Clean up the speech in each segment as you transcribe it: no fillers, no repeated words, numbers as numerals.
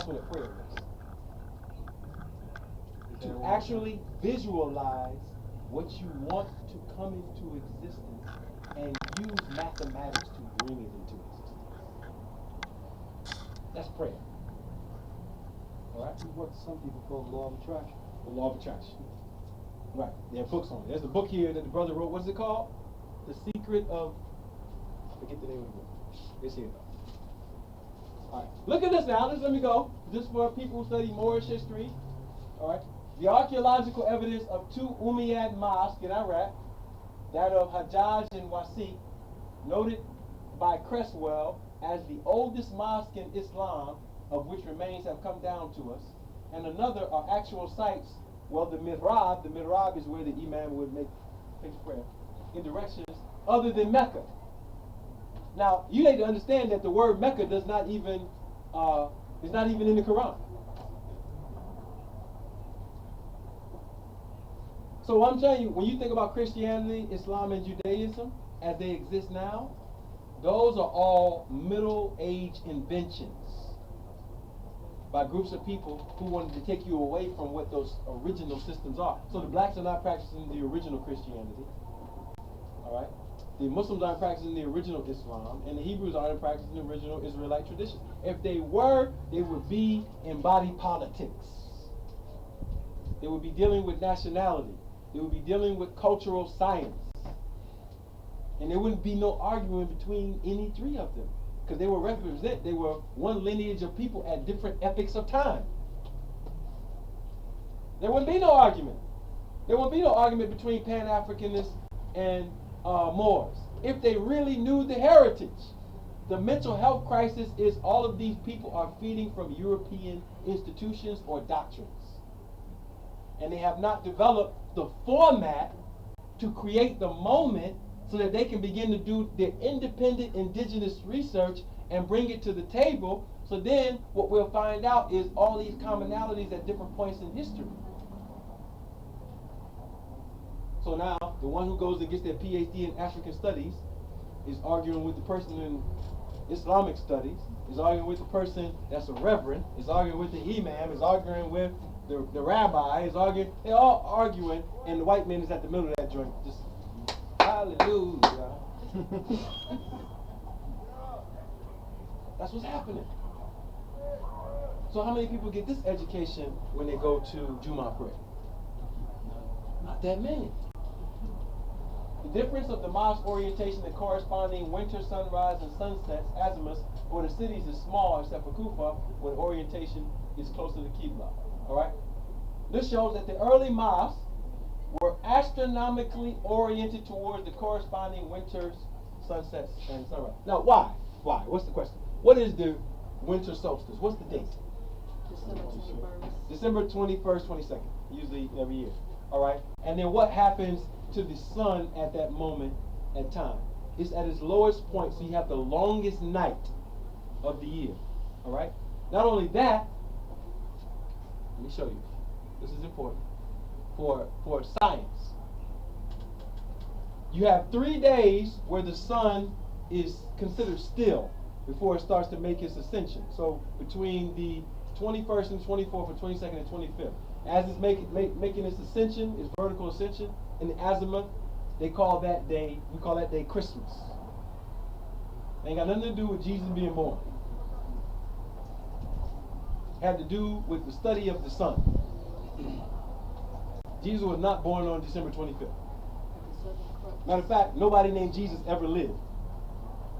That's what a prayer is. To actually visualize what you want to come into existence and use mathematics to bring it into existence. That's prayer. All right? What some people call law of attraction. The law of attraction. Right. There are books on it. There's a book here that the brother wrote. What's it called? The Secret of... I forget the name of the book. It's here. All right. Look at this now. Just let me go. Just for people who study Moorish history. All right. The archaeological evidence of two Umayyad mosques in Iraq, that of Hajjaj and Wasi, noted by Cresswell as the oldest mosque in Islam, of which remains have come down to us, and another are actual sites. Well, the mihrab is where the imam would make his prayer in directions other than Mecca. Now, you need to understand that the word Mecca is not even in the Quran. So I'm telling you, when you think about Christianity, Islam, and Judaism as they exist now, those are all Middle Age inventions by groups of people who wanted to take you away from what those original systems are. So the blacks are not practicing the original Christianity. All right? The Muslims aren't practicing the original Islam, and the Hebrews aren't practicing the original Israelite tradition. If they were, they would be in body politics. They would be dealing with nationality. They would be dealing with cultural science. And there wouldn't be no argument between any three of them. Because they were one lineage of people at different epochs of time. There wouldn't be no argument. There wouldn't be no argument between Pan-Africanists and Moors. If they really knew the heritage. The mental health crisis is all of these people are feeding from European institutions or doctrines. And they have not developed the format to create the moment so that they can begin to do their independent indigenous research and bring it to the table. So then what we'll find out is all these commonalities at different points in history. So now the one who goes and gets their PhD in African studies is arguing with the person in Islamic studies, is arguing with the person that's a reverend, is arguing with the imam, is arguing with the rabbi, is arguing. They're all arguing, and the white man is at the middle of that joint. Just hallelujah. That's what's happening. So how many people get this education when they go to Jummah prayer? Not that many. The difference of the mosque orientation and corresponding winter sunrise and sunsets, azimuths, or the cities is small except for Kufa, where orientation is closer to Qibla. All right. This shows that the early mosques were astronomically oriented towards the corresponding winters, sunsets, and sunrise. Now, why? Why? What's the question? What is the winter solstice? What's the date? December 21st. December 21st, 22nd, usually every year. All right. And then what happens to the sun at that moment at time? It's at its lowest point, so you have the longest night of the year. All right. Not only that, let me show you. This is important for science. You have 3 days where the sun is considered still before it starts to make its ascension. So between the 21st and 24th, or 22nd and 25th, as it's making its ascension, its vertical ascension in the azimuth, we call that day Christmas. Ain't got nothing to do with Jesus being born. It had to do with the study of the sun. Jesus was not born on December 25th. Matter of fact, nobody named Jesus ever lived.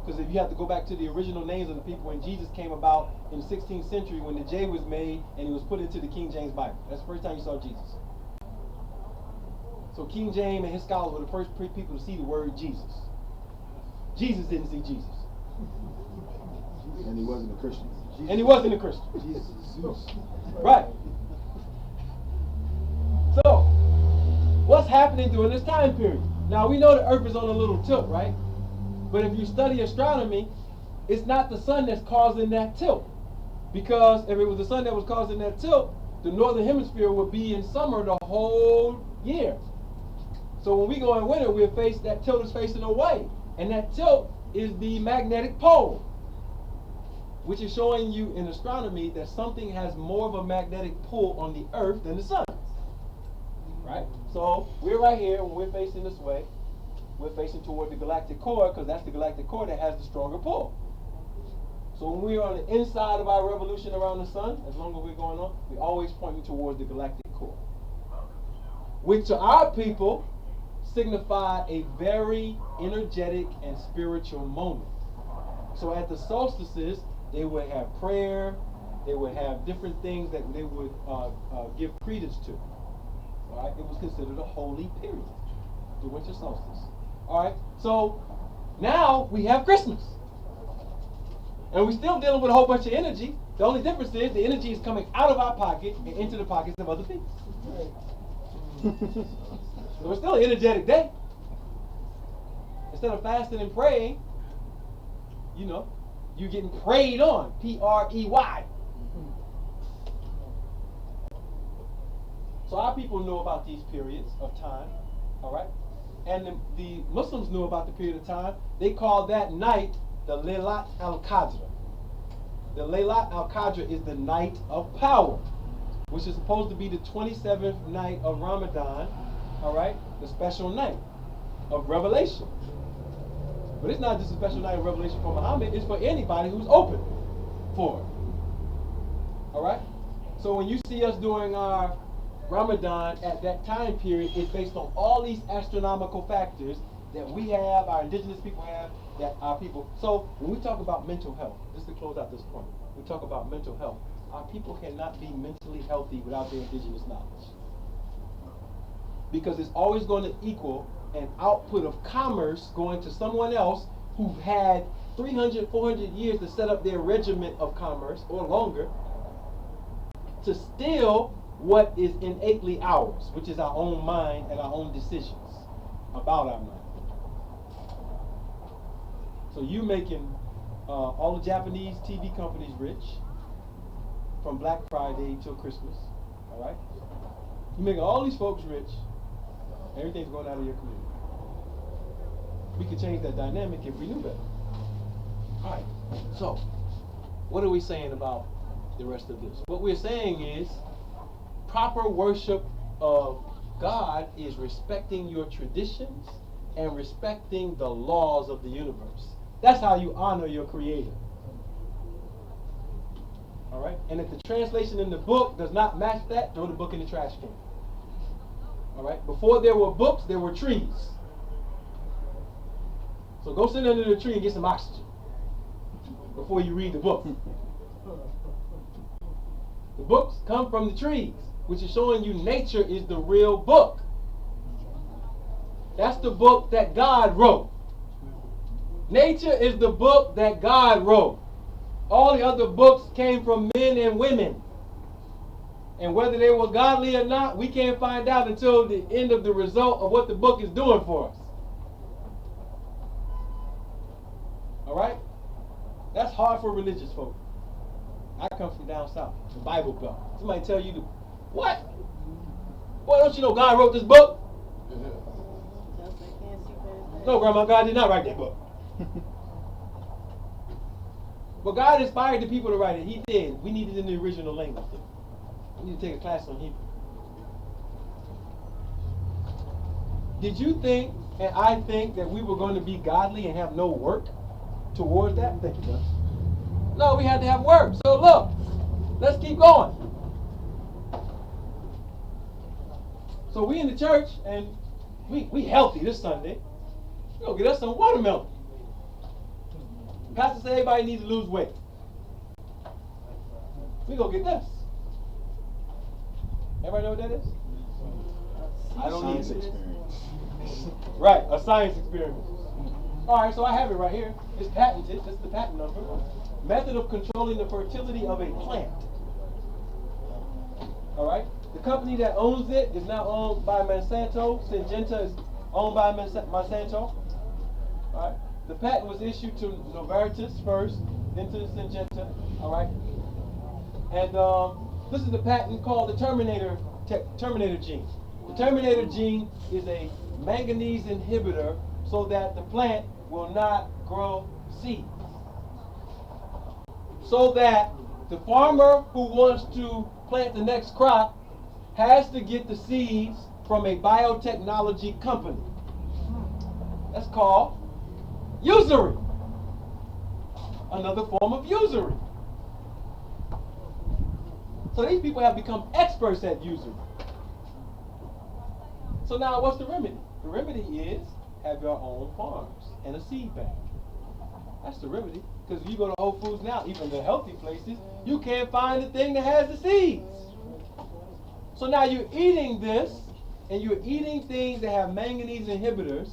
Because if you have to go back to the original names of the people when Jesus came about in the 16th century, when the J was made and he was put into the King James Bible. That's the first time you saw Jesus. So King James and his scholars were the first people to see the word Jesus. Jesus didn't see Jesus. And he wasn't a Christian. And he wasn't a Christian. Jesus is Zeus. Right. So, what's happening during this time period? Now, we know the earth is on a little tilt, right? But if you study astronomy, it's not the sun that's causing that tilt. Because if it was the sun that was causing that tilt, the northern hemisphere would be in summer the whole year. So when we go in winter, that tilt is facing away. And that tilt is the magnetic pole. which is showing you in astronomy that something has more of a magnetic pull on the Earth than the sun. Right? So we're right here, when we're facing this way, we're facing toward the galactic core, because that's the galactic core that has the stronger pull. So when we're on the inside of our revolution around the sun, as long as we're going on, we're always pointing towards the galactic core, which to our people signify a very energetic and spiritual moment. So at the solstices, they would have prayer, they would have different things that they would give credence to. All right? It was considered a holy period, the winter solstice. All right? So now we have Christmas. And we're still dealing with a whole bunch of energy. The only difference is the energy is coming out of our pocket and into the pockets of other people. So it's still an energetic day. Instead of fasting and praying, you know, you're getting preyed on. P-R-E-Y. So our people know about these periods of time. All right? And the Muslims knew about the period of time. They call that night the Laylat al-Qadr. The Laylat al-Qadr is the night of power, which is supposed to be the 27th night of Ramadan, all right? The special night of revelation. But it's not just a special night of revelation for Muhammad, it's for anybody who's open for it. All right? So when you see us doing our Ramadan at that time period, it's based on all these astronomical factors that we have, our indigenous people have, that our people. So when we talk about mental health, just to close out this point, we talk about mental health. Our people cannot be mentally healthy without their indigenous knowledge. Because it's always going to equal an output of commerce going to someone else who had 300, 400 years to set up their regiment of commerce, or longer, to steal what is innately ours, which is our own mind and our own decisions about our mind. So you making all the Japanese TV companies rich from Black Friday till Christmas, all right? You making all these folks rich, everything's going out of your community. We could change that dynamic if we knew better. All right, so what are we saying about the rest of this? What we're saying is proper worship of God is respecting your traditions and respecting the laws of the universe. That's how you honor your creator. All right? And if the translation in the book does not match that, throw the book in the trash can. All right? Before there were books, there were trees. So go sit under the tree and get some oxygen before you read the book. The books come from the trees, which is showing you nature is the real book. That's the book that God wrote. Nature is the book that God wrote. All the other books came from men and women. And whether they were godly or not, we can't find out until the end of the result of what the book is doing for us. All right? That's hard for religious folk. I come from down south, the Bible Belt. Somebody tell you, what? Boy, don't you know God wrote this book? No, Grandma, God did not write that book. But God inspired the people to write it. He did. We need it in the original language. We need to take a class on Hebrew. Did you think, and I think, that we were going to be godly and have no work towards that? Thank you, Gus. No, we had to have work. So look, let's keep going. So we in the church, and we healthy this Sunday. We're going to get us some watermelon. Pastor said everybody needs to lose weight. We're going to get this. Everybody know what that is? I don't need it. Experience. Right, a science experiment. All right, so I have it right here. It's patented. This is the patent number. Method of controlling the fertility of a plant. All right. The company that owns it is now owned by Monsanto. Syngenta is owned by Monsanto. All right. The patent was issued to Novartis first, then to Syngenta. All right. And this is the patent called the Terminator gene. The Terminator gene is a manganese inhibitor so that the plant will not grow seeds. so that the farmer who wants to plant the next crop has to get the seeds from a biotechnology company. That's called usury. Another form of usury. So these people have become experts at usury. So now what's the remedy? The remedy is have your own farms and a seed bank. That's the remedy. Because if you go to Whole Foods now, even the healthy places, you can't find the thing that has the seeds. So now you're eating this, and you're eating things that have manganese inhibitors,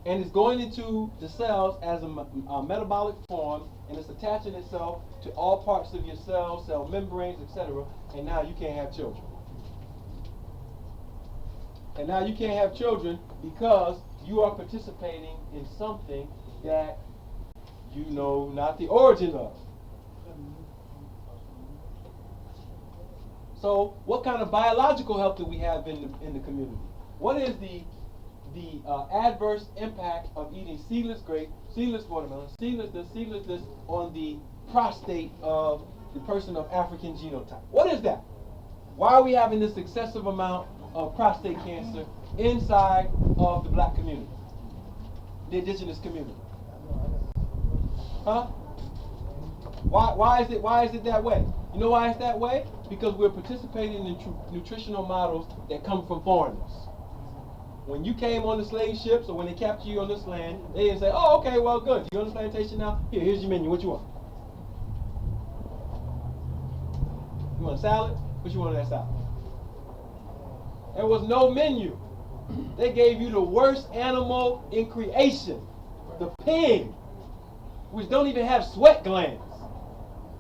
and it's going into the cells as a metabolic form, and it's attaching itself to all parts of your cells, cell membranes, etc. And now you can't have children. And now you can't have children because you are participating in something that you know not the origin of. So what kind of biological health do we have in the community? What is the adverse impact of eating seedless grape, seedless watermelon, seedless this on the prostate of the person of African genotype? What is that? Why are we having this excessive amount of prostate cancer inside of the black community, the indigenous community? Huh? Why is it that way? You know why it's that way? Because we're participating in nutritional models that come from foreigners. When you came on the slave ships or when they captured you on this land, they didn't say, oh, okay, well, good. You on the plantation now? Here's your menu. What you want? You want a salad? What you want in that salad? There was no menu. They gave you the worst animal in creation, the pig, which don't even have sweat glands,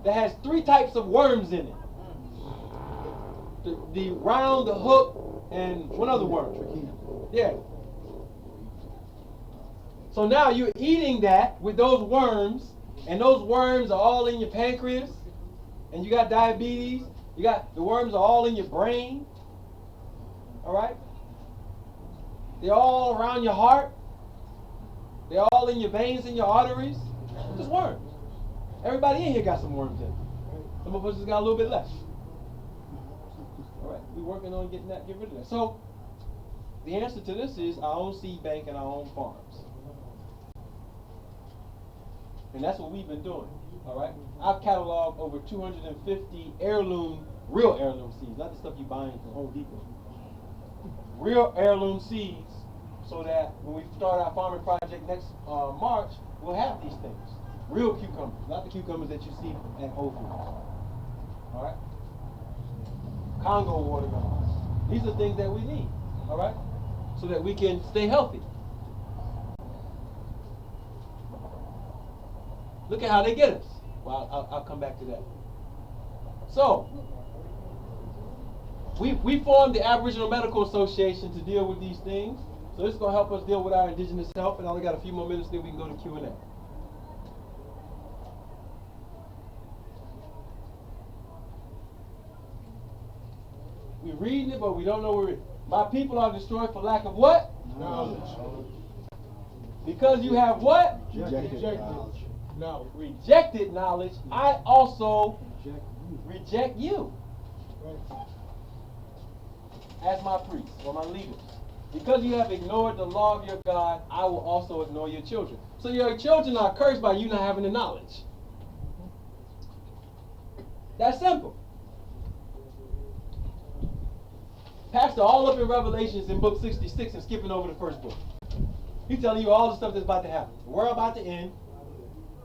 that has 3 types of worms in it. The round, the hook, and one other worm. Yeah. So now you're eating that with those worms, and those worms are all in your pancreas, and you got diabetes. You got the worms are all in your brain. All right? They're all around your heart. They're all in your veins and your arteries. Just worms. Everybody in here got some worms in it. Some of us just got a little bit less. All right, we're working on getting rid of that. So the answer to this is our own seed bank and our own farms. And that's what we've been doing. All right? I've cataloged over 250 real heirloom seeds, not the stuff you buy from Home Depot. Real heirloom seeds, so that when we start our farming project next March, we'll have these things. Real cucumbers, not the cucumbers that you see at Whole Foods. All right? Congo watermelons. These are things that we need. All right? So that we can stay healthy. Look at how they get us. Well, I'll come back to that. So, we formed the Aboriginal Medical Association to deal with these things. So this is going to help us deal with our indigenous health. And I only got a few more minutes, then we can go to Q&A. We're reading it, but we don't know where it is. My people are destroyed for lack of what? Knowledge. Because you have what? Rejected knowledge. No. Rejected knowledge. I also reject you as my priests or my leaders. Because you have ignored the law of your God, I will also ignore your children. So your children are cursed by you not having the knowledge. That's simple. Pastor all up in Revelations in book 66 and skipping over the first book. He's telling you all the stuff that's about to happen. The world about to end.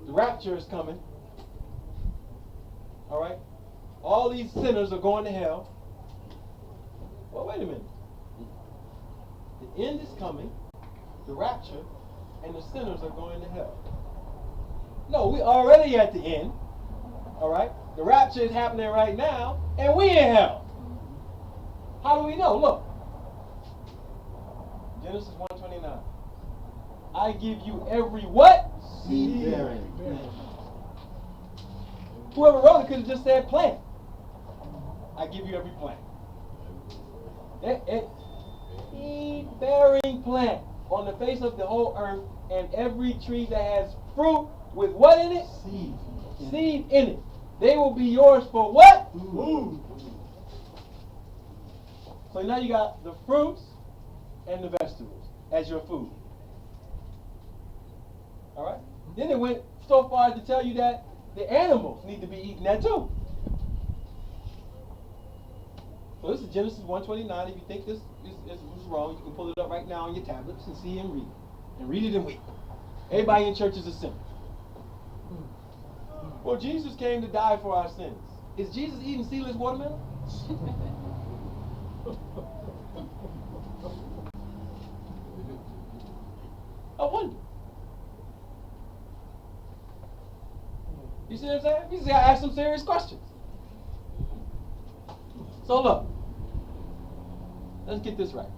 The rapture is coming. All right? All these sinners are going to hell. Well, wait a minute. The end is coming, the rapture, and the sinners are going to hell. No, we're already at the end. All right? The rapture is happening right now, and we in hell. How do we know? Look. Genesis 1:29. I give you every what? Seed bearing. Whoever wrote it could have just said plant. I give you every plant. Seed-bearing plant on the face of the whole earth, and every tree that has fruit with what in it? Seed. Seed in it. They will be yours for what? Food. So now you got the fruits and the vegetables as your food. All right? Then it went so far as to tell you that the animals need to be eating that too. So this is Genesis 1:29. If you think this is wrong, you can pull it up right now on your tablets and see and read it. And read it and weep. Everybody in church is a sinner. Well, Jesus came to die for our sins. Is Jesus eating seedless watermelon? I wonder. You see what I'm saying? You see, I ask some serious questions. So look, let's get this right.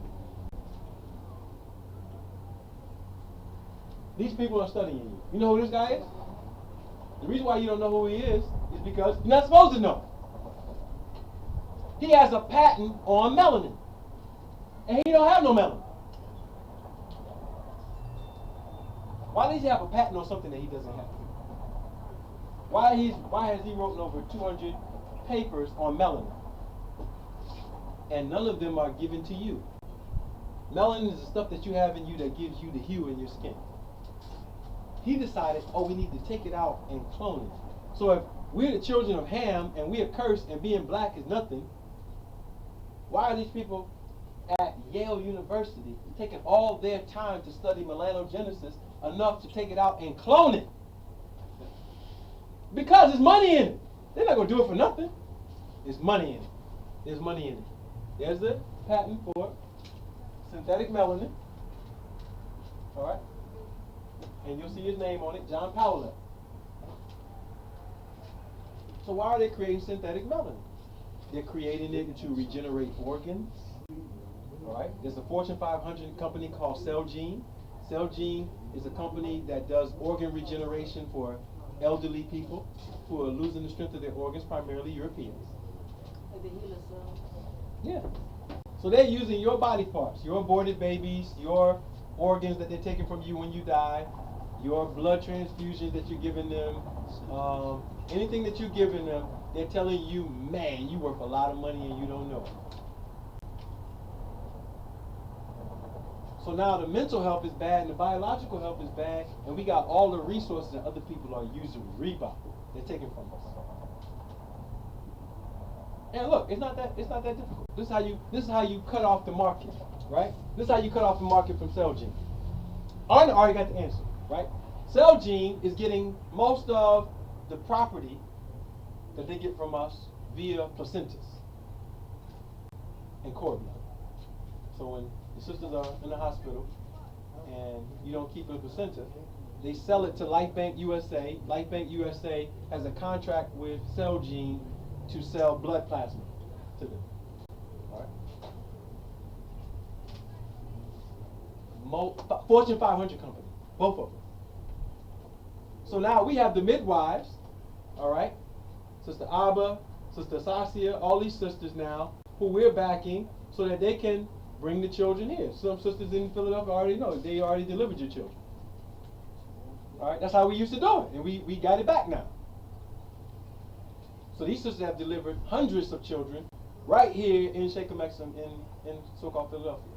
These people are studying you. You know who this guy is? The reason why you don't know who he is because you're not supposed to know. He has a patent on melanin. And he don't have no melanin. Why does he have a patent on something that he doesn't have? Why has he written over 200 papers on melanin? And none of them are given to you. Melanin is the stuff that you have in you that gives you the hue in your skin. He decided, oh, we need to take it out and clone it. So if we're the children of Ham and we are cursed and being black is nothing, why are these people at Yale University taking all their time to study melanogenesis enough to take it out and clone it? Because there's money in it. They're not going to do it for nothing. There's money in it. There's money in it. There's the patent for synthetic melanin. All right? And you'll see his name on it, John Powell. So why are they creating synthetic melanin? They're creating it to regenerate organs. All right? There's a Fortune 500 company called Celgene. Celgene is a company that does organ regeneration for elderly people who are losing the strength of their organs, primarily Europeans. Like the healer cells. Yeah. So they're using your body parts, your aborted babies, your organs that they're taking from you when you die, your blood transfusion that you're giving them, anything that you're giving them, they're telling you, man, you worth a lot of money and you don't know it. So now the mental health is bad and the biological health is bad, and we got all the resources that other people are using Reebok. They're taking from us. And look, it's not that difficult. This is how you cut off the market, right? This is how you cut off the market from Celgene. I already got the answer, right? Celgene is getting most of the property that they get from us via placentas and cord blood. So when the sisters are in the hospital and you don't keep a placenta, they sell it to LifeBank USA. LifeBank USA has a contract with Celgene to sell blood plasma to them. All right? Fortune 500 company, both of them. So now we have the midwives, all right? Sister Abba, Sister Sasia, all these sisters now who we're backing so that they can bring the children here. Some sisters in Philadelphia already know. They already delivered your children. All right, that's how we used to do it, and we got it back now. So these sisters have delivered hundreds of children right here in Shaker-Mexham in so-called Philadelphia.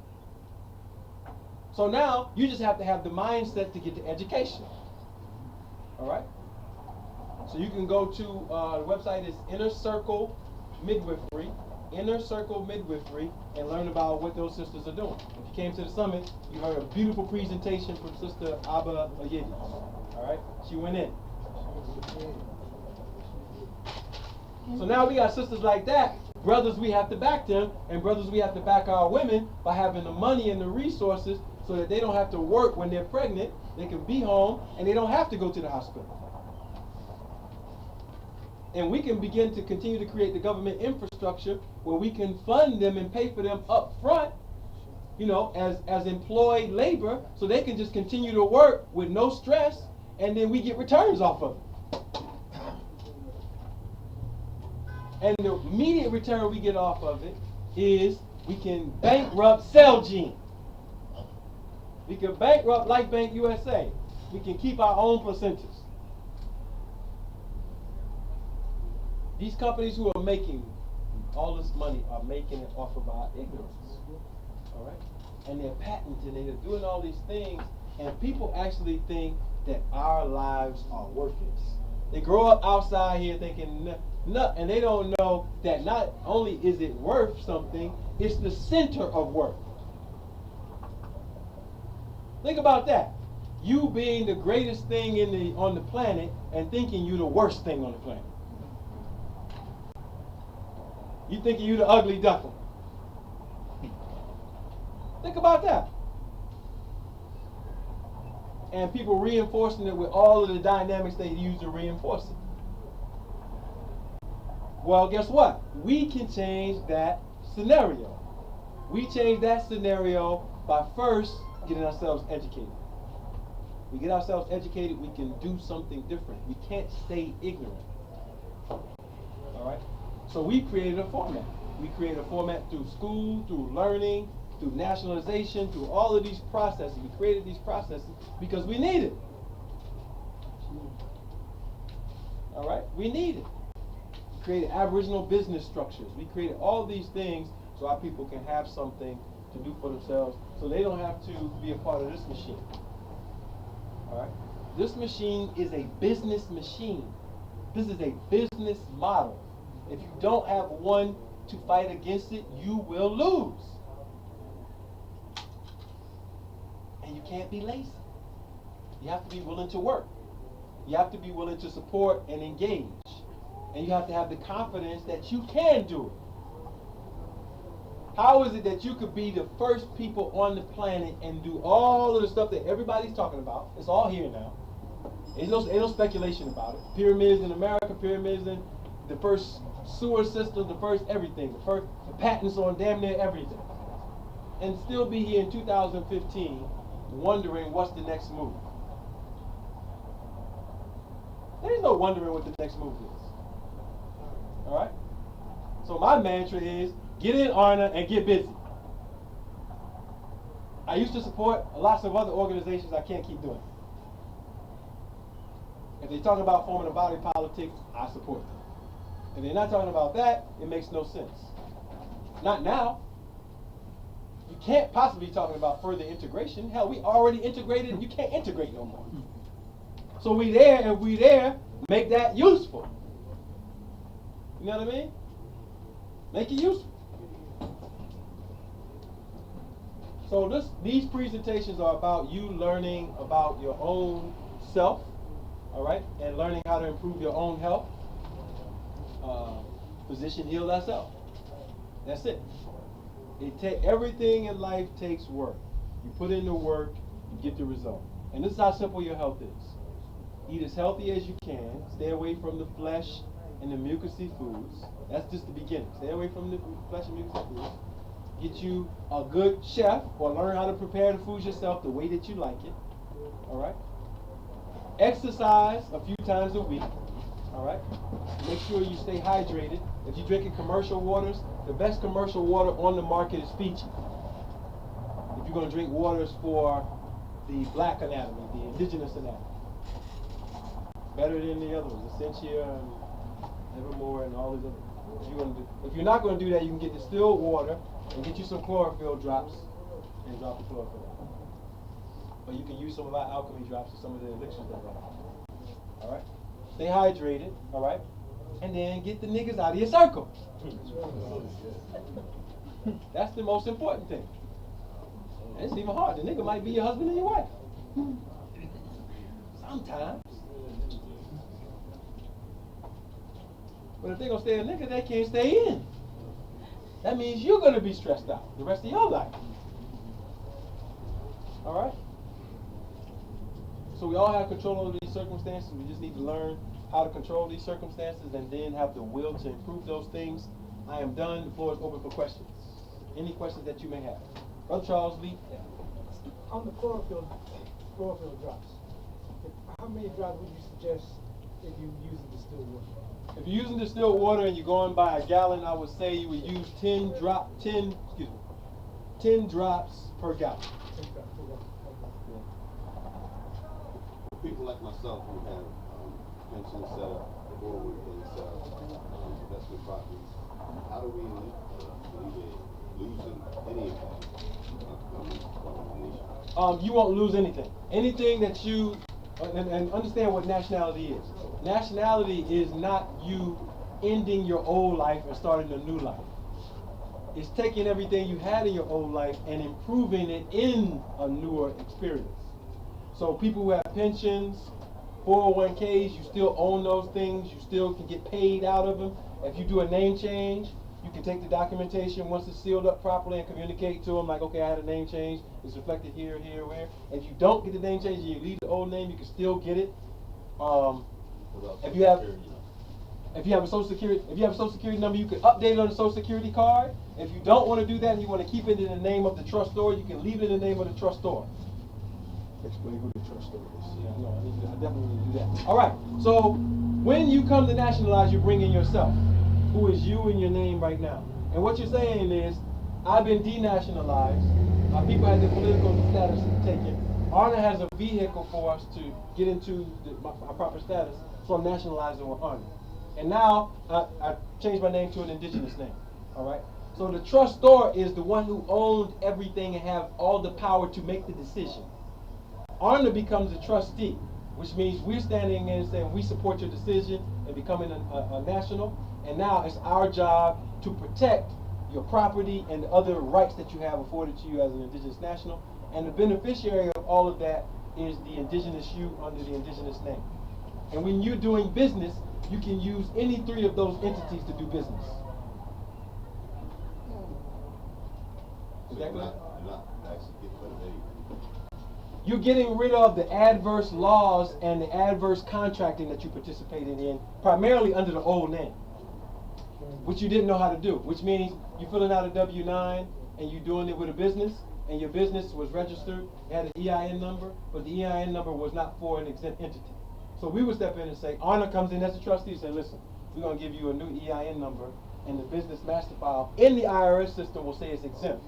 So now you just have to have the mindset to get the education. All right? So you can go to, the website is Inner Circle Midwifery, Inner Circle Midwifery, and learn about what those sisters are doing. If you came to the summit, you heard a beautiful presentation from Sister Abba Oyedi. All right? She went in. So now we got sisters like that. Brothers, we have to back them, and brothers, we have to back our women by having the money and the resources so that they don't have to work when they're pregnant. They can be home, and they don't have to go to the hospital. And we can begin to continue to create the government infrastructure where we can fund them and pay for them up front, you know, as employed labor, so they can just continue to work with no stress, and then we get returns off of it. And the immediate return we get off of it is we can bankrupt Celgene. We can bankrupt LifeBank USA. We can keep our own placentas. These companies who are making all this money are making it off of our ignorance. All right? And they're patenting and they're doing all these things, and people actually think that our lives are worthless. They grow up outside here thinking, and they don't know that not only is it worth something, it's the center of worth. Think about that. You being the greatest thing on the planet and thinking you the worst thing on the planet. You thinking you the ugly duckling. Think about that. And people reinforcing it with all of the dynamics they use to reinforce it. Well, guess what? We can change that scenario. We change that scenario by first getting ourselves educated. We get ourselves educated, we can do something different. We can't stay ignorant. All right? So we created a format. We created a format through school, through learning, through nationalization, through all of these processes. We created these processes because we need it. All right? We need it. We created Aboriginal business structures. We created all these things so our people can have something to do for themselves, so they don't have to be a part of this machine. All right? This machine is a business machine. This is a business model. If you don't have one to fight against it, you will lose. And you can't be lazy. You have to be willing to work. You have to be willing to support and engage. And you have to have the confidence that you can do it. How is it that you could be the first people on the planet and do all of the stuff that everybody's talking about? It's all here now. Ain't no speculation about it. Pyramids in America, pyramids in the first sewer system, the first everything, the patents on damn near everything. And still be here in 2015 wondering what's the next move. There's no wondering what the next move is. All right? So my mantra is, get in honor and get busy. I used to support lots of other organizations. I can't keep doing it. If they're talking about forming a body politic, I support them. If they're not talking about that, it makes no sense. Not now. You can't possibly be talking about further integration. Hell, we already integrated and you can't integrate no more. So we there, and we there, make that useful. You know what I mean? Make it useful. So these presentations are about you learning about your own self, all right, and learning how to improve your own health. Physician heal thyself. That's it. Everything in life takes work. You put in the work, you get the result. And this is how simple your health is. Eat as healthy as you can. Stay away from the flesh and the mucousy foods. That's just the beginning. Stay away from the flesh and mucousy foods. Get you a good chef, or learn how to prepare the foods yourself the way that you like it. All right? Exercise a few times a week. All right? Make sure you stay hydrated. If you're drinking commercial waters, the best commercial water on the market is Fiji. If you're going to drink waters for the black anatomy, the indigenous anatomy. Better than the other ones, Essentia and Evermore and all these other. If you're not going to do that, you can get distilled water and get you some chlorophyll drops and drop the chlorophyll. Or you can use some of our alchemy drops or some of the elixirs that we have. All right? Stay hydrated, all right? And then get the niggas out of your circle. That's the most important thing. And it's even hard. The nigga might be your husband and your wife. Sometimes. But if they're going to stay a nigga, they can't stay in. That means you're going to be stressed out the rest of your life. All right? So we all have control over these circumstances. We just need to learn how to control these circumstances and then have the will to improve those things. I am done. The floor is open for questions. Any questions that you may have. Brother Charles Lee. Yeah. On the chlorophyll drops, how many drops would you suggest if you're using distilled water? If you're using distilled water and you're going by a gallon, I would say you would use 10 drops per gallon. 10 drops per gallon. Okay. People like myself who have pensions set up, 401k set up, investment properties, how do we alleviate losing any of that from the nation? You won't lose anything. Anything that you, and understand what nationality is. Nationality is not you ending your old life and starting a new life. It's taking everything you had in your old life and improving it in a newer experience. So people who have pensions, 401ks, you still own those things, you still can get paid out of them. If you do a name change, you can take the documentation once it's sealed up properly and communicate to them like, okay, I had a name change, it's reflected here, here, where. If you don't get the name change and you leave the old name, you can still get it. If you have a social security number, you can update it on the social security card. If you don't want to do that and you want to keep it in the name of the trustor, you can leave it in the name of the trustor. Explain who the trustor is. Yeah, no, I definitely need to do that. All right. So when you come to nationalize, you bring in yourself, who is you in your name right now. And what you're saying is, I've been denationalized. My people had their political status taken. ARNA has a vehicle for us to get into our proper status, so I'm nationalizing with ARNA. And now I changed my name to an indigenous name. All right. So the trustor is the one who owned everything and have all the power to make the decision. ARNA becomes a trustee, which means we're standing in and saying we support your decision and becoming a national. And now it's our job to protect your property and the other rights that you have afforded to you as an indigenous national. And the beneficiary of all of that is the indigenous you under the indigenous name. And when you're doing business, you can use any three of those entities to do business. So you're not actually getting rid of anything. You're getting rid of the adverse laws and the adverse contracting that you participated in, primarily under the old name, which you didn't know how to do, which means you're filling out a W-9 and you're doing it with a business, and your business was registered, it had an EIN number, but the EIN number was not for an exempt entity. So we would step in and say, ARNA comes in as a trustee and say, listen, we're going to give you a new EIN number, and the business master file in the IRS system will say it's exempt.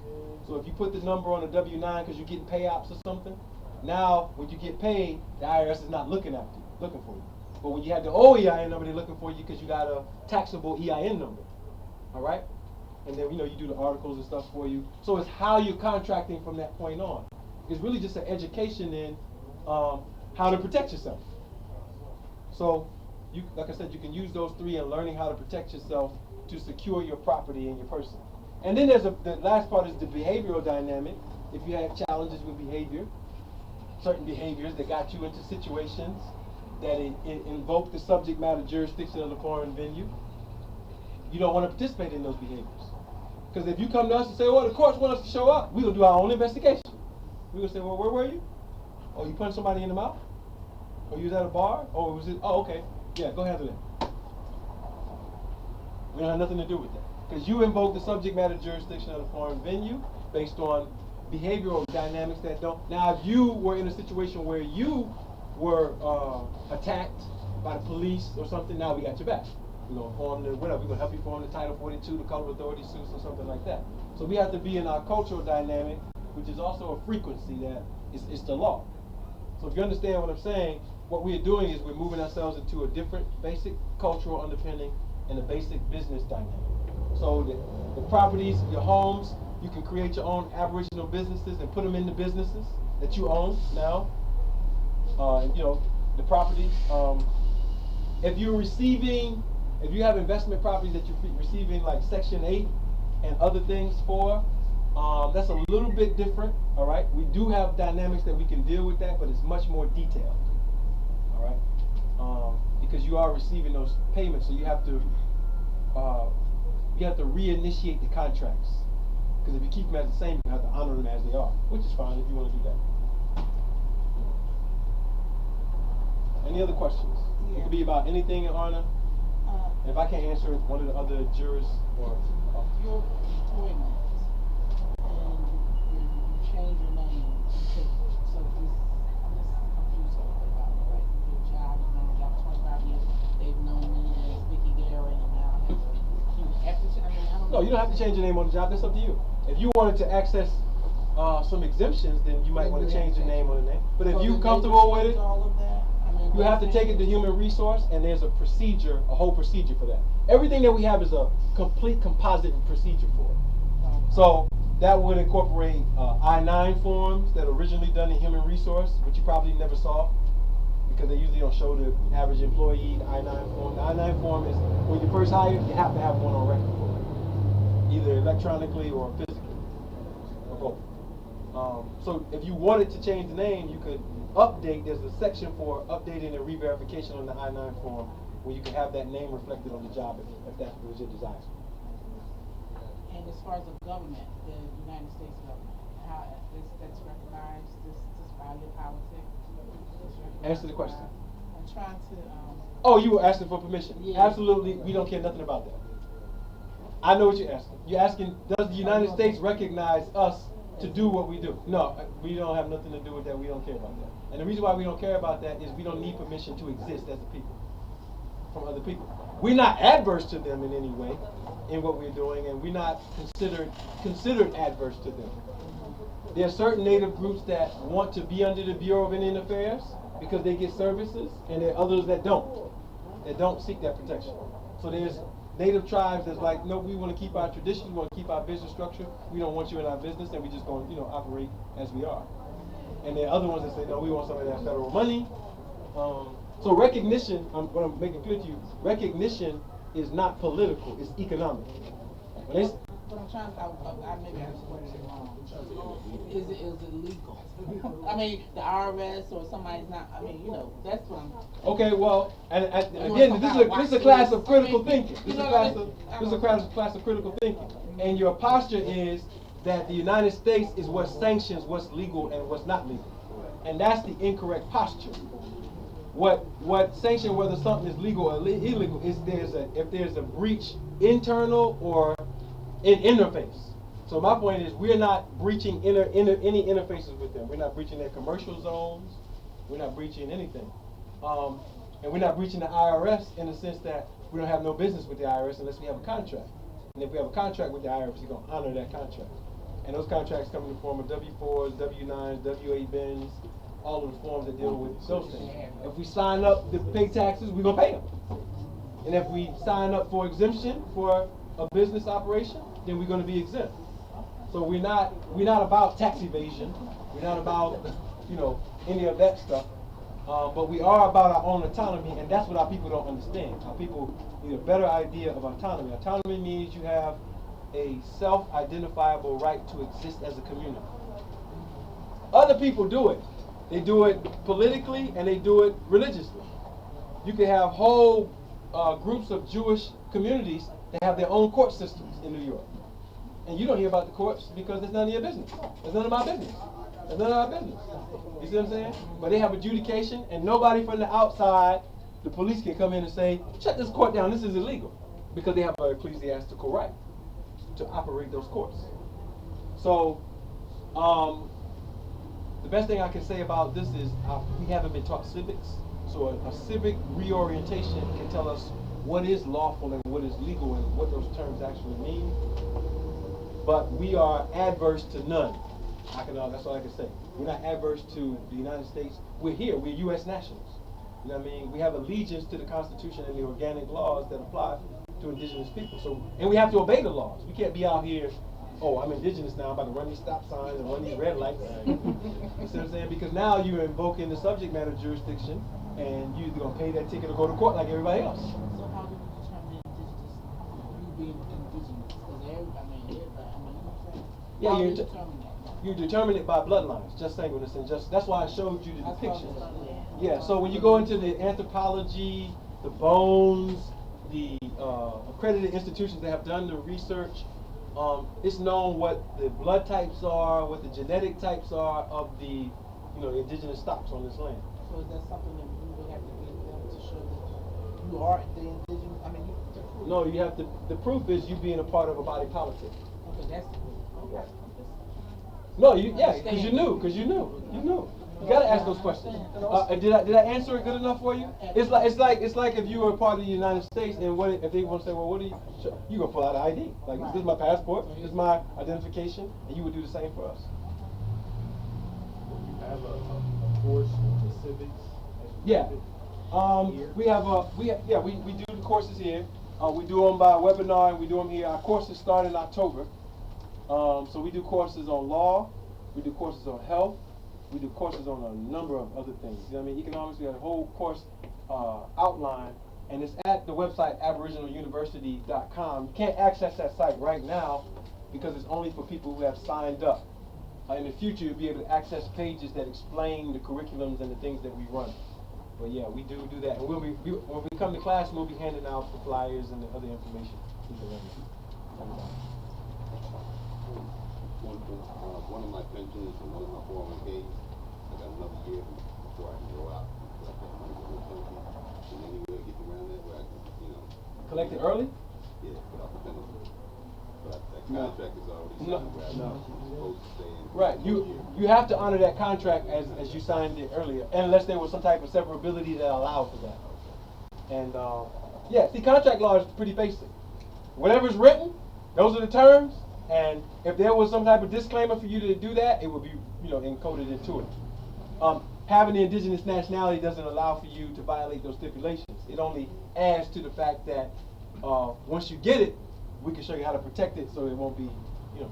So if you put the number on a W-9 because you're getting payouts or something, now when you get paid, the IRS is not looking after you, looking for you. But when you have the old EIN number, they're looking for you because you got a taxable EIN number. All right? And then, you do the articles and stuff for you. So it's how you're contracting from that point on. It's really just an education in how to protect yourself. So, like I said, you can use those three in learning how to protect yourself to secure your property and your person. And then the last part is the behavioral dynamic. If you have challenges with behavior, certain behaviors that got you into situations that invoke the subject matter jurisdiction of the foreign venue, you don't want to participate in those behaviors. Because if you come to us and say, well, the courts want us to show up, we're going to do our own investigation. We're going to say, well, where were you? Oh, you punched somebody in the mouth? Or you was at a bar? Or was it, oh, okay. Yeah, go handle that. We don't have nothing to do with that. Because you invoke the subject matter jurisdiction of the foreign venue based on behavioral dynamics that don't. Now, if you were in a situation where you were attacked by the police or something, now we got your back. We're going to form the, whatever, we're going to help you form the Title 42, the Color Authority suits or something like that. So we have to be in our cultural dynamic, which is also a frequency that is the law. So if you understand what I'm saying, what we're doing is we're moving ourselves into a different basic cultural underpinning and a basic business dynamic. So the properties, your homes, you can create your own Aboriginal businesses and put them into businesses that you own now. The property. If you have investment properties that you're receiving like Section 8 and other things for, that's a little bit different, all right? We do have dynamics that we can deal with that, but it's much more detailed, all right? Because you are receiving those payments, so you have to reinitiate the contracts. Because if you keep them as the same, you have to honor them as they are, which is fine if you want to do that. Any other questions? Yeah. It could be about anything in ARNA. If I can't answer it, one of the other jurors or Your employment, and you change your name. So I'm just confused about it, right? Your job, you've known about 25 years. They've known me as Vicky Garrett, and now I have to change. I don't know. no, you don't have to change your name on the job. That's up to you. If you wanted to access some exemptions, then you might want to change your name on the name. But if So you're then comfortable they with it, change all of that? I mean, You have to take it to human resource, and there's a procedure, a whole procedure for that. Everything that we have is a complete composite procedure for it. So that would incorporate I-9 forms that are originally done in human resource, which you probably never saw because they usually don't show the average employee the I-9 form. The I-9 form is when you first hired, you have to have one on record for it, either electronically or physically, or both. So if you wanted to change the name, you could update. There's a section for updating and re-verification on the I-9 form where you can have that name reflected on the job if that was your desire. And as far as the government, the United States government, how that's recognized, this value politics? Answer the question. I'm trying to. Oh, you were asking for permission. Yeah. Absolutely, we don't care nothing about that. I know what you're asking. You're asking, does the United States recognize us to do what we do? No, we don't have nothing to do with that. We don't care about that. And the reason why we don't care about that is we don't need permission to exist as a people from other people. We're not adverse to them in any way in what we're doing, and we're not considered adverse to them. There are certain Native groups that want to be under the Bureau of Indian Affairs because they get services, and there are others that don't seek that protection. So there's Native tribes that's like, no, we want to keep our traditions, we want to keep our business structure, we don't want you in our business, and we just going to, operate as we are. And there are other ones that say, no, we want some of that federal money. So recognition, what I'm making clear to you, recognition is not political, it's economic. But I'm trying to, maybe I just worded it wrong. Is it legal? I mean, the IRS or somebody's not, that's what I'm. Okay, well, and again, this is a class of critical thinking. This is a class of critical thinking. And your posture is that the United States is what sanctions what's legal and what's not legal. And that's the incorrect posture. What sanction whether something is legal or illegal is if there's a breach internal or in interface. So my point is we're not breaching any interfaces with them. We're not breaching their commercial zones. We're not breaching anything. And we're not breaching the IRS in the sense that we don't have no business with the IRS unless we have a contract. And if we have a contract with the IRS, we're going to honor that contract. And those contracts come in the form of W-4s, W-9s, W-8 bins, all of the forms that deal with those things. If we sign up to pay taxes, we're going to pay them. And if we sign up for exemption for a business operation, then we're going to be exempt. So we're not about tax evasion. We're not about any of that stuff. But we are about our own autonomy, and that's what our people don't understand. Our people need a better idea of autonomy. Autonomy means you have a self-identifiable right to exist as a community. Other people do it. They do it politically and they do it religiously. You can have whole groups of Jewish communities that have their own court systems in New York. And you don't hear about the courts because it's none of your business. It's none of my business. It's none of our business. You see what I'm saying? But they have adjudication, and nobody from the outside, the police can come in and say, shut this court down, this is illegal. Because they have an ecclesiastical right to operate those courts. So, the best thing I can say about this is we haven't been taught civics. So a civic reorientation can tell us what is lawful and what is legal and what those terms actually mean. But we are adverse to none. That's all I can say. We're not adverse to the United States. We're here. We're U.S. nationals. You know what I mean? We have allegiance to the Constitution and the organic laws that apply to indigenous people. So, and we have to obey the laws. We can't be out here, oh, I'm indigenous now, I'm about to run these stop signs and run these red lights. You see what I'm saying? Because now you're invoking the subject matter jurisdiction, and you're either going to pay that ticket or go to court like everybody else. So how do you determine you being indigenous? Because everybody, you know what I'm saying? Yeah, how do you determine that? You determine it by bloodlines, just singleness, and just that's why I showed you the depiction. Yeah, so when you go into the anthropology, the bones, the accredited institutions that have done the research, it's known what the blood types are, what the genetic types are of the indigenous stocks on this land. So is that something that you would have to give them to show that you are the indigenous? I mean, to prove. No, you have to. The proof is you being a part of a body politic. Okay, that's the proof. Okay. No, because you knew. You gotta ask those questions. Did I answer it good enough for you? It's like if you were a part of the United States, and if they want to say, well, what do you gonna pull out an ID? Like, this is my passport, this is my identification, and you would do the same for us. You have a course in civics. Yeah. We do the courses here. We do them by webinar and we do them here. Our courses start in October. So we do courses on law, we do courses on health, we do courses on a number of other things. You know what I mean? Economics, we have a whole course outline, and it's at the website aboriginaluniversity.com. You can't access that site right now because it's only for people who have signed up. In the future, you'll be able to access pages that explain the curriculums and the things that we run. But yeah, we do that. And when we come to class, we'll be handing out the flyers and the other information. One of my pensions and one of my 401ks, I got another year before I can go out and collect that money from the pension. And any way to get around that where I can, collect it early? Yeah, without the penalty. But that contract is already signed where I'm supposed to stay in. Right. You have to honor that contract as you signed it earlier, unless there was some type of severability that allowed for that. And yeah, see, contract law is pretty basic. Whatever's written, those are the terms. And if there was some type of disclaimer for you to do that, it would be, encoded into it. Having the indigenous nationality doesn't allow for you to violate those stipulations. It only adds to the fact that once you get it, we can show you how to protect it so it won't be,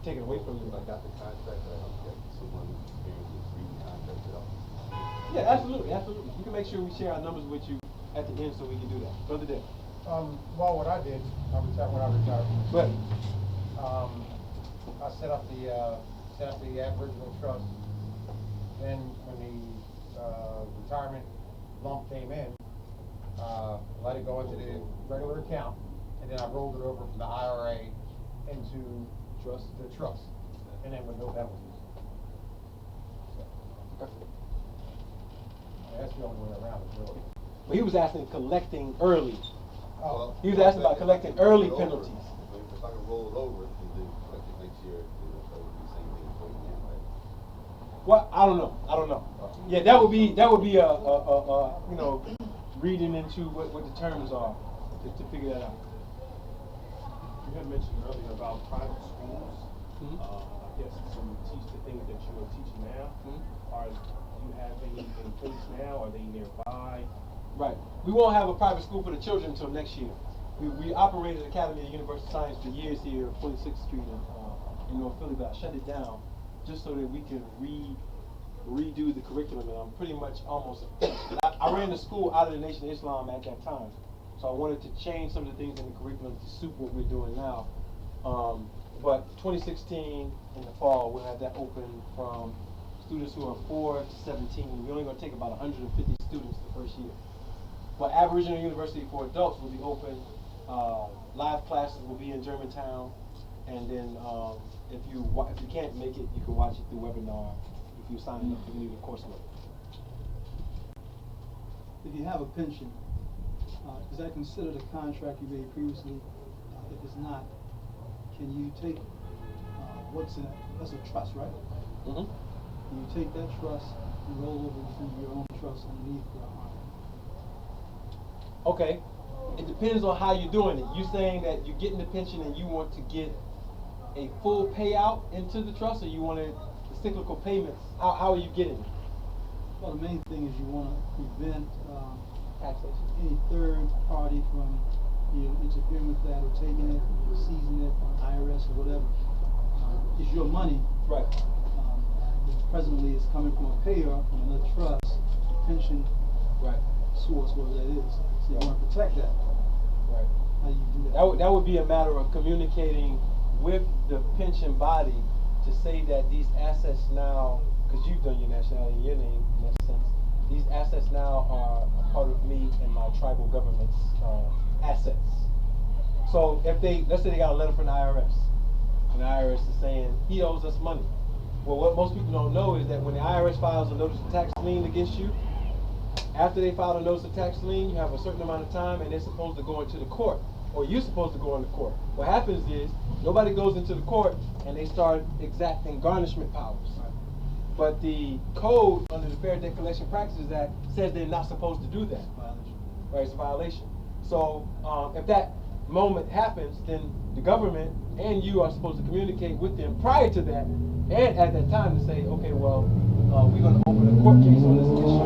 taken away from you. If I got the contract, I don't get someone who's experienced reading the contract at all. Yeah, absolutely. You can make sure we share our numbers with you at the end so we can do that. Brother Dick. Well, what I did, when I retired. Go ahead. I set up the Aboriginal Trust. Then when the retirement lump came in, let it go into the regular account, and then I rolled it over from the IRA into the trust, and then with no penalties. So, that's the only way around it, really. Well, he was asking collecting early. Oh. He was asking about collecting early penalties. If I can roll it over and then collect it next year, that would be the same thing as what you now, right? Well, I don't know. Yeah, that would be reading into what the terms are to figure that out. You had mentioned earlier about private schools. Mm-hmm. I guess some teach the things that you are teaching now. Mm-hmm. Do you have any in place now? Are they nearby? Right. We won't have a private school for the children until next year. We operated Academy of University of Science for years here at 46th Street in North Philly, but I shut it down just so that we can redo the curriculum, and I'm pretty much almost finished. I ran the school out of the Nation of Islam at that time, so I wanted to change some of the things in the curriculum to suit what we're doing now. But 2016 in the fall, we'll have that open from students who are 4 to 17. We're only going to take about 150 students the first year. But Aboriginal University for adults will be open. Live classes will be in Germantown, and then if you can't make it, you can watch it through webinar if you sign up to the course load. If you have a pension, is that considered a contract you made previously? If it's not, can you take what's in it? That's a trust, right? Mm-hmm. Can you take that trust and roll over to your own trust underneath the Okay. It depends on how you're doing it. You're saying that you're getting the pension and you want to get a full payout into the trust, or you want the cyclical payments? How are you getting it? Well, the main thing is you want to prevent Taxation. any third party from interfering with that or taking it, or seizing it from IRS or whatever. It's your money. Right. Presently, it's coming from a payer, from another trust, pension Right. source, whatever that is. So you want to protect that. Right. How do you do that? That would be a matter of communicating with the pension body to say that these assets now, because you've done your nationality in your name in that sense, these assets now are a part of me and my tribal government's assets. So if let's say they got a letter from the IRS, and the IRS is saying he owes us money. Well, what most people don't know is that when the IRS files a notice of tax lien against you, after they file a notice of tax lien, you have a certain amount of time and they're supposed to go into the court, or you're supposed to go into court. What happens is, nobody goes into the court and they start exacting garnishment powers. But the code under the Fair Debt Collection Practices Act says they're not supposed to do that. Right, it's a violation. So if that moment happens, then the government and you are supposed to communicate with them prior to that, and at that time to say, okay, well, we're going to open a court case on this issue.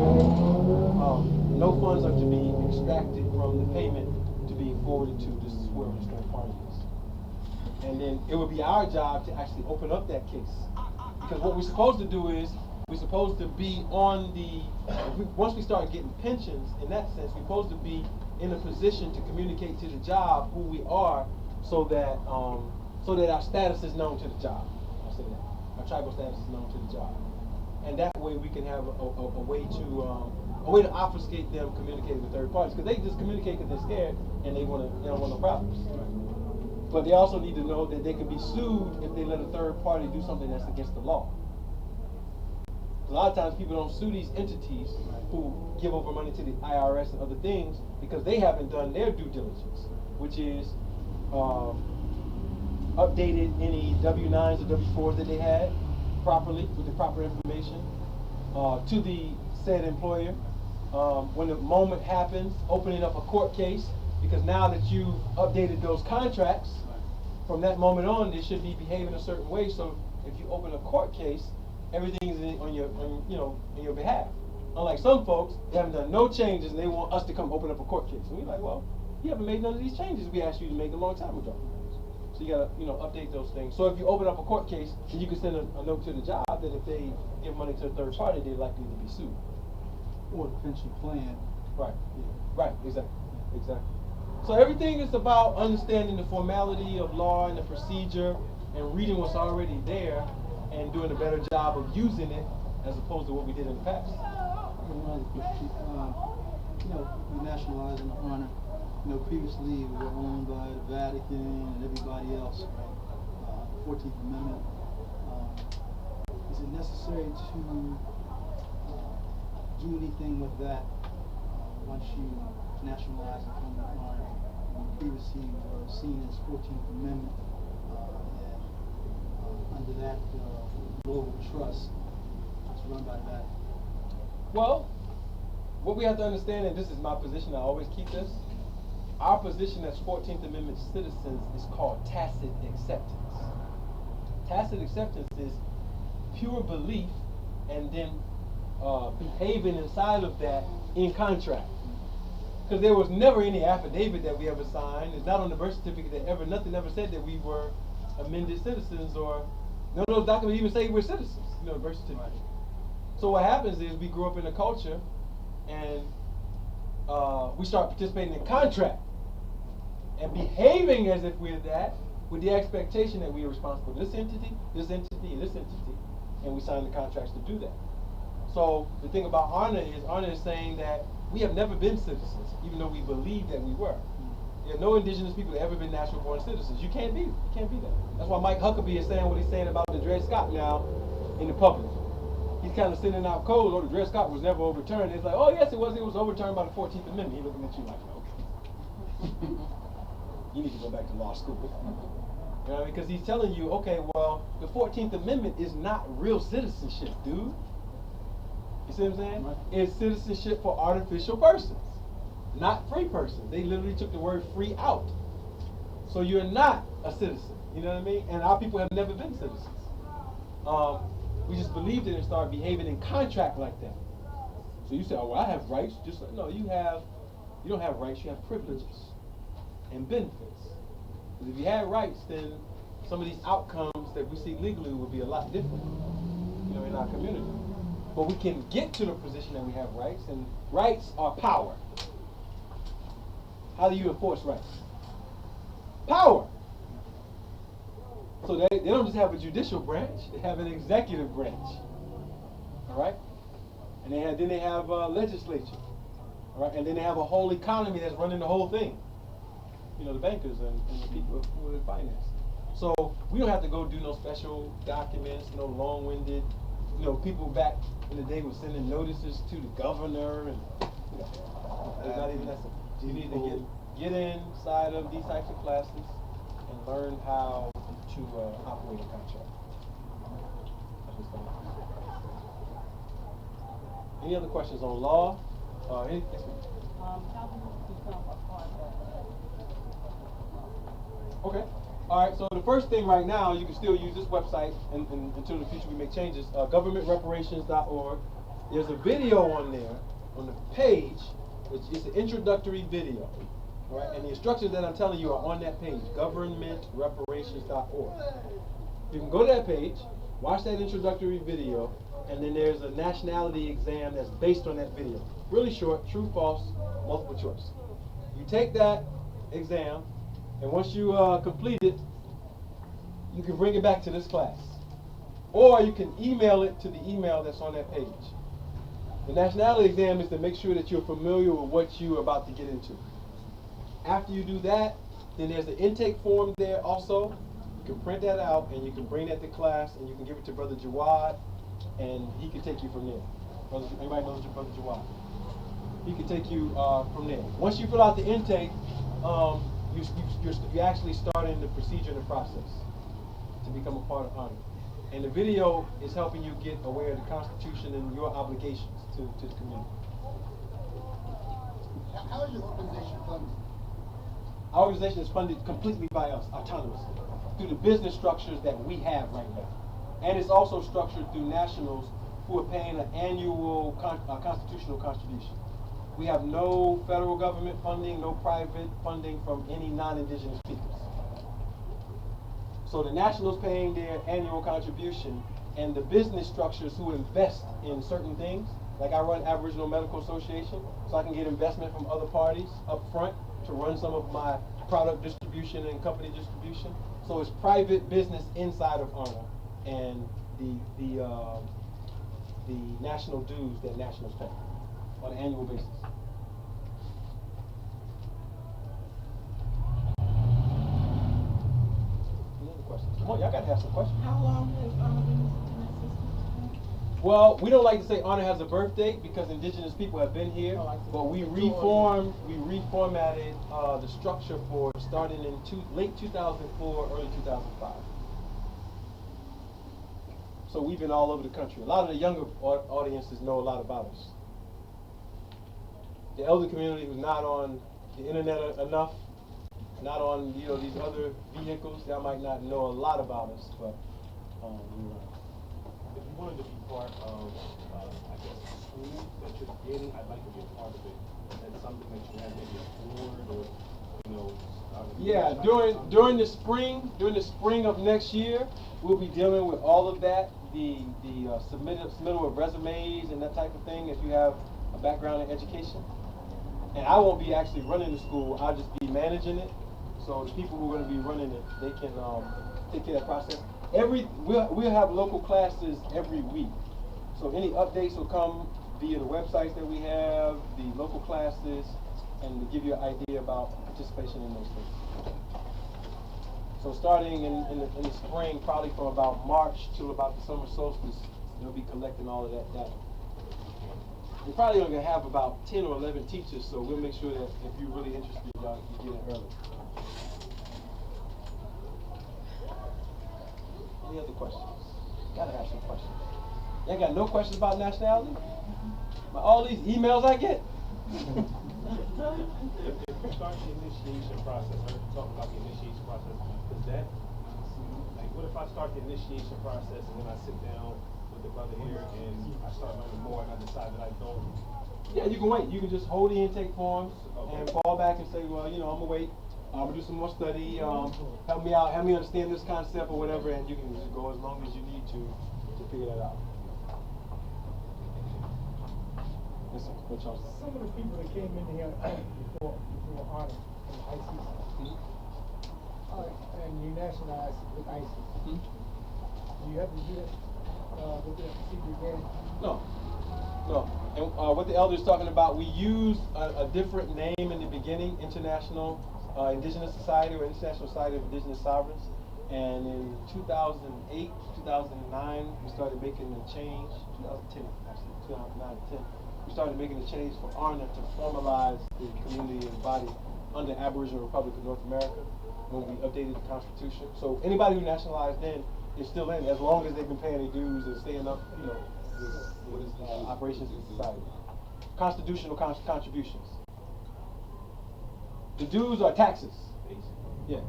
no funds are to be extracted from the payment to be forwarded to this whoever this third party is. And then it would be our job to actually open up that case. Because what we're supposed to do is, we're supposed to be on the, once we start getting pensions, in that sense, we're supposed to be in a position to communicate to the job who we are so that our status is known to the job. I'll say that. Our tribal status is known to the job. And that way we can have a way to obfuscate them communicating with third parties. Because they just communicate because they're scared and they don't want no problems. But they also need to know that they can be sued if they let a third party do something that's against the law. A lot of times people don't sue these entities who give over money to the IRS and other things because they haven't done their due diligence, which is updated any W-9s or W-4s that they had properly with the proper information to the said employer. When the moment happens, opening up a court case, because now that you've updated those contracts, from that moment on, they should be behaving a certain way. So if you open a court case, everything is on your behalf. Unlike some folks, they haven't done no changes and they want us to come open up a court case. And we're like, well, you haven't made none of these changes we asked you to make a long time ago. So you gotta, update those things. So if you open up a court case, then you can send a note to the job that if they give money to a third party, they're likely to be sued. Or the pension plan. Right. Yeah. Right. Exactly. Exactly. So everything is about understanding the formality of law and the procedure and reading what's already there and doing a better job of using it as opposed to what we did in the past. The nationalizing the honor. Previously we were owned by the Vatican and everybody else, right? 14th Amendment. Is it necessary to do anything with that once you nationalize and come to honor? Previously were seen as 14th Amendment, and under that global trust, it's run by that. Well, what we have to understand, and this is my position, I always keep this, our position as 14th Amendment citizens is called tacit acceptance. Tacit acceptance is pure belief and then behaving inside of that in contract. Because there was never any affidavit that we ever signed. It's not on the birth certificate that nothing ever said that we were amended citizens, or none of those documents even say we're citizens, the birth certificate. So what happens is we grew up in a culture and we start participating in contract and behaving as if we're that, with the expectation that we are responsible for this entity, and this entity, and we sign the contracts to do that. So the thing about honor is saying that we have never been citizens, even though we believe that we were. There are no indigenous people that have ever been natural born citizens. You can't be that. That's why Mike Huckabee is saying what he's saying about the Dred Scott now in the public. He's kind of sending out codes, the Dred Scott was never overturned. It's like, oh yes it was overturned by the 14th Amendment. He's looking at you like, okay. You need to go back to law school. You know, because he's telling you, okay, well, the 14th Amendment is not real citizenship, dude. You see what I'm saying? Right. It's citizenship for artificial persons, not free persons. They literally took the word free out. So you're not a citizen. You know what I mean? And our people have never been citizens. We just believed it and started behaving in contract like that. So you say, oh, well, I have rights. Just like, no, you don't have rights. You have privileges and benefits. Because if you had rights, then some of these outcomes that we see legally would be a lot different, in our community. But we can get to the position that we have rights, and rights are power. How do you enforce rights? Power. So they don't just have a judicial branch, they have an executive branch. All right? And then they have a legislature. All right? And then they have a whole economy that's running the whole thing. The bankers and the people who are in finance. So we don't have to go do no special documents, no long-winded. People back in the day were sending notices to the governor, and it's not even necessary. You need to get inside of these types of classes and learn how to operate a contract. Any other questions on law? How do you become a part of Okay. All right. So the first thing right now, you can still use this website until the future we make changes. Governmentreparations.org. There's a video on there on the page It's an introductory video, all right? And the instructions that I'm telling you are on that page, governmentreparations.org. You can go to that page, watch that introductory video, and then there's a nationality exam that's based on that video. Really short, true, false, multiple choice. You take that exam, and once you complete it, you can bring it back to this class. Or you can email it to the email that's on that page. The nationality exam is to make sure that you're familiar with what you're about to get into. After you do that, then there's the intake form there also. You can print that out and you can bring that to class and you can give it to Brother Jawad and he can take you from there. Anybody knows your Brother Jawad? He can take you from there. Once you fill out the intake, you're actually starting the procedure and the process to become a part of Honor. And the video is helping you get aware of the Constitution and your obligations to the community. How is your organization funded? Our organization is funded completely by us, autonomously, through the business structures that we have right now. And it's also structured through nationals who are paying an annual constitutional contribution. We have no federal government funding, no private funding from any non-indigenous peoples. So the nationals paying their annual contribution and the business structures who invest in certain things, like I run Aboriginal Medical Association, so I can get investment from other parties up front to run some of my product distribution and company distribution. So it's private business inside of ARNA and the national dues that nationals pay on an annual basis. Come on, y'all gotta have some questions. How long has been in existence? Well, we don't like to say Honor has a birth date because indigenous people have been here, but we reformatted the structure for starting in late 2004, early 2005. So we've been all over the country. A lot of the younger audiences know a lot about us. The elder community who's not on the internet enough, not on these other vehicles, they might not know a lot about us, but if you wanted to be part of, I guess, school that you're getting, I'd like to be a part of it. And something that you have maybe a board or, yeah, during the spring of next year, we'll be dealing with all of that, the submittal of resumes and that type of thing if you have a background in education. And I won't be actually running the school, I'll just be managing it. So the people who are going to be running it, they can take care of that process. We'll have local classes every week. So any updates will come via the websites that we have, the local classes, and to give you an idea about participation in those things. So starting in the spring, probably from about March till about the summer solstice, they'll be collecting all of that data. We're probably only going to have about 10 or 11 teachers, so we'll make sure that if you're really interested, y'all can get in early. Any other questions? Gotta have some questions. Y'all got no questions about nationality? All these emails I get? if you start the initiation process, I heard you talk about the initiation process, is that, like, what if I start the initiation process and then I sit down with the brother here and I start learning more and I decide that I don't? Yeah, you can wait. You can just hold the intake forms and fall back and say, well, I'm gonna wait. I'm gonna do some more study. Help me out. Help me understand this concept or whatever, and you can just go as long as you need to figure that out. Listen, what y'all say? Some of the people that came in here before Honor from ICC, and you nationalized with ICC. Do you have to do that with the procedure again? No. And what the elder's talking about, we use a different name in the beginning, International Indigenous Society or International Society of Indigenous Sovereigns. And in 2008, 2009, we started making the change, 2010 actually, 2009 to 10. We started making the change for ARNA to formalize the community and body under Aboriginal Republic of North America when we updated the Constitution. So anybody who nationalized then is still in, as long as they've been paying their dues and staying up, with operations in society. Constitutional contributions. The dues are taxes. Yeah.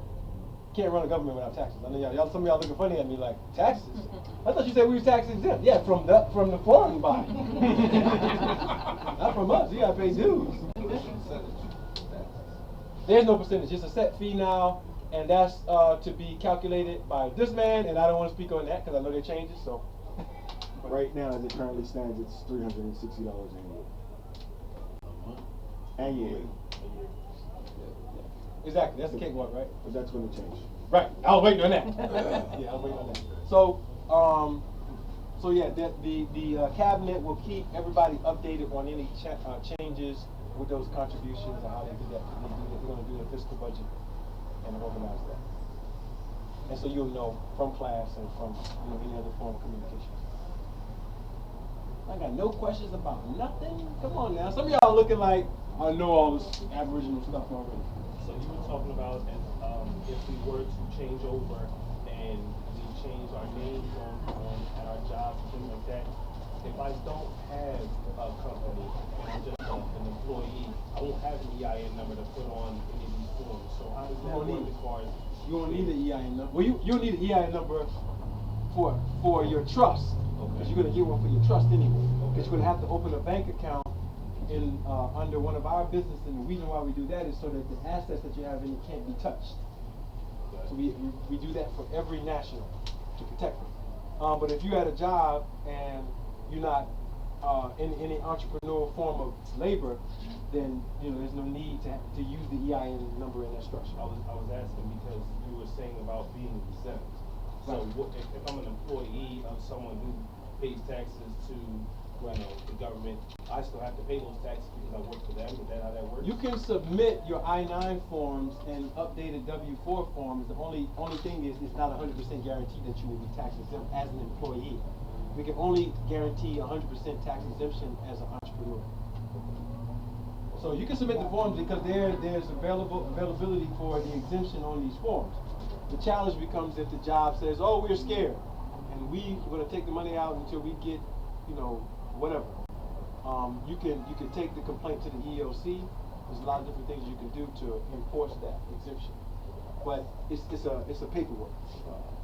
Can't run a government without taxes. I know some of y'all looking funny at me like, taxes? I thought you said we were tax exempt. Yeah, from the foreign body. Not from us. You gotta pay dues. There's no percentage. It's a set fee now, and that's to be calculated by this man. And I don't want to speak on that because I know they changes. So Right now, as it currently stands, it's $360 annually. Annually. exactly, that's the cakewalk, right? But that's going to change. Right. I was waiting on that. Yeah, I was waiting on that. So, so yeah, the cabinet will keep everybody updated on any changes with those contributions and how they do that. They're going to do the fiscal budget and organize that. And so you'll know from class and from any other form of communication. I got no questions about nothing. Come on now. Some of y'all looking like I know all this Aboriginal stuff already. So you were talking about if we were to change over and we change our names on at our jobs and things like that. If I don't have a company and I'm just an employee, I won't have an EIN number to put on any of these forms. So how does that work as far as you won't need an EIN number? Well, you'll need an EIN number for your trust. Because you're going to get one for your trust anyway. Because you're going to have to open a bank account in under one of our businesses, and the reason why we do that is so that the assets that you have in it can't be touched. So we do that for every national to protect them. But if you had a job and you're not in any entrepreneurial form of labor, then there's no need to use the EIN number in that structure. I was asking because you were saying about being exempt. So if I'm an employee of someone who pays taxes to the government, I still have to pay those taxes because I work for them. Is that how that works? You can submit your I-9 forms and updated W-4 forms. The only thing is it's not 100% guaranteed that you will be tax exempt as an employee. We can only guarantee 100% tax exemption as an entrepreneur. So you can submit the forms because there's availability for the exemption on these forms. The challenge becomes if the job says, "Oh, we're scared, and we're going to take the money out until we get, whatever." You can take the complaint to the EEOC. There's a lot of different things you can do to enforce that exemption, but it's a paperwork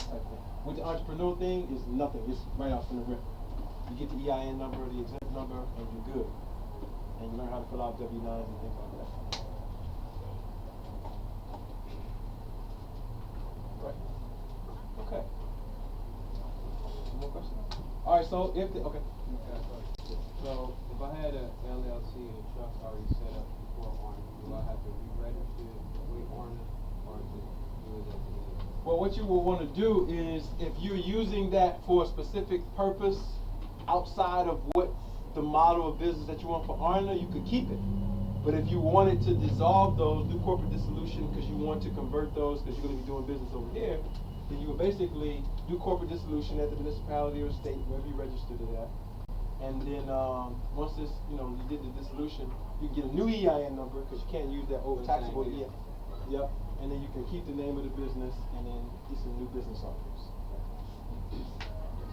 type thing. With the entrepreneur thing, is nothing. It's right out from the rip. You get the EIN number, the exempt number, and you're good. And you learn how to fill out W-9s and things like that. Right. Okay. Any more questions? All right. So if okay. So if I had a LLC and a trust already set up before Arna, do I have to re-register with Arna, or is it do it as it is? Well, what you will want to do is, if you're using that for a specific purpose outside of what the model of business that you want for Arna, you could keep it. But if you wanted to dissolve those, do corporate dissolution because you want to convert those because you're going to be doing business over here, then you would basically do corporate dissolution at the municipality or state, wherever you register to that. And then once this, you did the dissolution, you get a new EIN number because you can't use that old taxable EIN. Yep. And then you can keep the name of the business and then get some new business offers.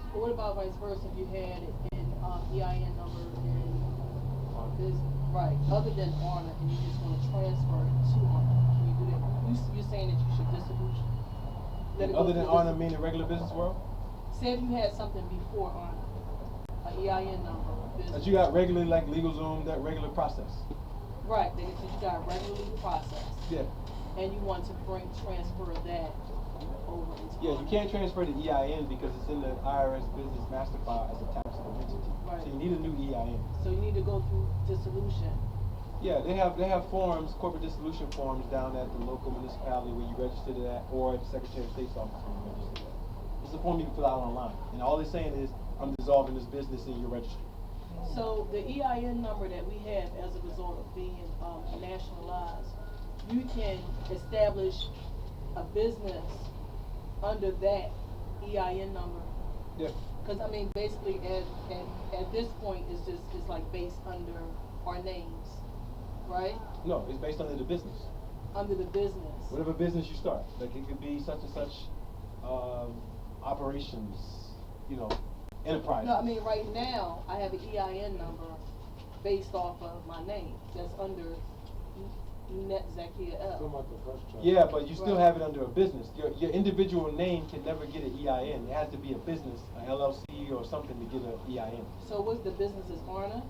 But what about vice versa? If you had an EIN number in business, right, other than Arna, and you just want to transfer it to Arna, can you do that? You're saying that you should dissolution? Other than Arna, meaning regular business world? Say if you had something before Arna, an EIN number, business. That you got regularly, like LegalZoom, that regular process. Right, that you got regularly processed. Yeah. And you want to transfer that over into Yeah, you can't transfer the EIN because it's in the IRS business master file as a taxable entity. Right. So you need a new EIN. So you need to go through dissolution. Yeah, they have forms, corporate dissolution forms down at the local municipality where you register to that, or at the Secretary of State's office where you register to that. It's a form you can fill out online, and all it's saying is, I'm dissolving this business and you're registered. So the EIN number that we have as a result of being nationalized, you can establish a business under that EIN number. Yeah. Because I mean, basically, at this point, it's like based under our names, right? No, it's based under the business. Under the business. Whatever business you start, like it could be such and such operations, enterprise. No, I mean right now I have an EIN number based off of my name. That's under Net Zakia L. Yeah, but you still have it under a business. Your individual name can never get an EIN. It has to be a business, an LLC or something to get an EIN. So what's the business is Arna?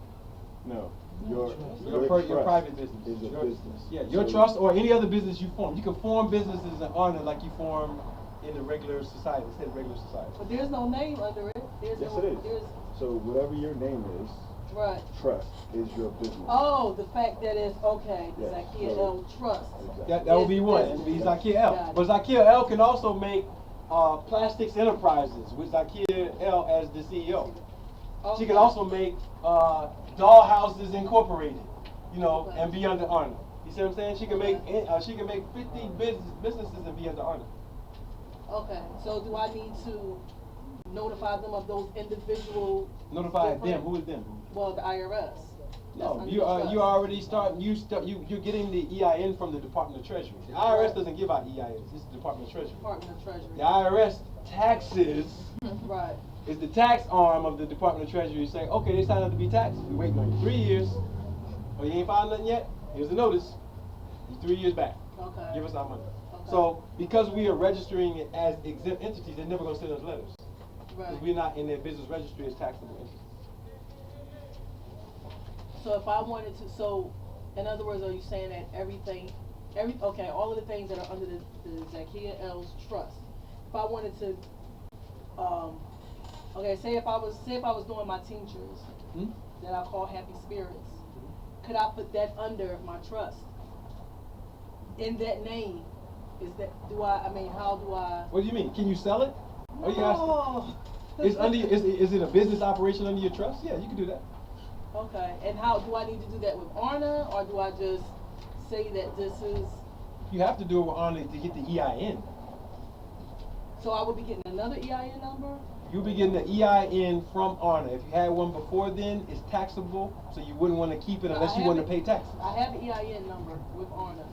No. Your private business. Is a business. Yeah, your So- trust or any other business you form. You can form businesses and honor like you form in the regular society, instead of regular society. But there's no name under it. There's Yes, no, it is. There's, So whatever your name is, right. trust is your business. Oh, the fact that it's okay, Yes. Zakia L Trust. Exactly. That would be Is one. It business. would be Zakia L. Got it. But Zakia L can also make plastics enterprises with Zakia L as the CEO. Okay. She can also make Dollhouses Incorporated, you know, Okay. and be under honor. You see what I'm saying? She can make 50 businesses and be under honor. Okay, so do I need to notify them of those individual? Notify different- them. Who is them? Well, the IRS. That's No, under you trust. you already start. You're getting the EIN from the Department of Treasury. The IRS doesn't give out EINs. It's the Department of Treasury. Department of Treasury. The IRS taxes. Right. It's the tax arm of the Department of Treasury saying, okay, they signed up to be taxed. We're waiting on you 3 years. Oh, you ain't filed nothing yet? Here's the notice. You're 3 years back. Okay. Give us our money. Okay. So, because we are registering it as exempt entities, they're never going to send us letters. Right. Because we're not in their business registry as taxable entities. So if I wanted to, so in other words, are you saying that okay, all of the things that are under the Zakia L's trust, if I wanted to, okay, say if I was doing my tinctures that I call Happy Spirits, could I put that under my trust? In that name, how do I? What do you mean? Can you sell it? Are you No. asking? Is it a business operation under your trust? Yeah, you can do that. Okay, and how do I need to do that with Arna, or do I just say that this is? You have to do it on it to get the EIN. So I would be getting another EIN number? You'll be getting the EIN from ARNA. If you had one before then, it's taxable, so you wouldn't want to keep it unless you want to pay taxes. I have an EIN number with Arna.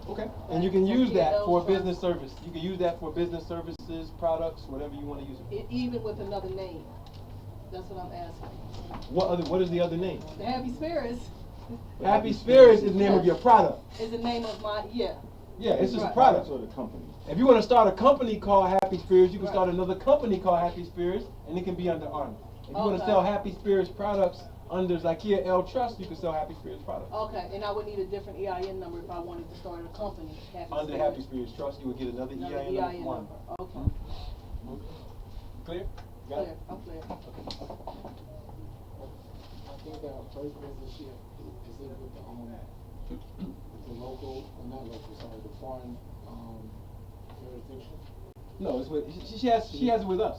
Okay. And you can use that for Trust. business service. You can use that for business services, products, whatever you want to use it. Even with another name. That's what I'm asking. What is the other name? The Happy Spirits Happy Spirits is the name of your product. is the name of my, yeah. Yeah, it's just a Right. product. Or the company. If you want to start a company called Happy Spirits, you can start another company called Happy Spirits, and it can be under ARNA. If you want to Okay. sell Happy Spirits products under Zakia L Trust, you can sell Happy Spirits products. Okay, and I would need a different EIN number if I wanted to start a company, Happy Under Spirits. Happy Spirits Trust, you would get another Another EIN number. EIN One. number, okay. Clear? Got Clear, it? I'm clear. I think our first business here is it with the local, or not local, sorry, the foreign jurisdiction. No, it's with she has it with us.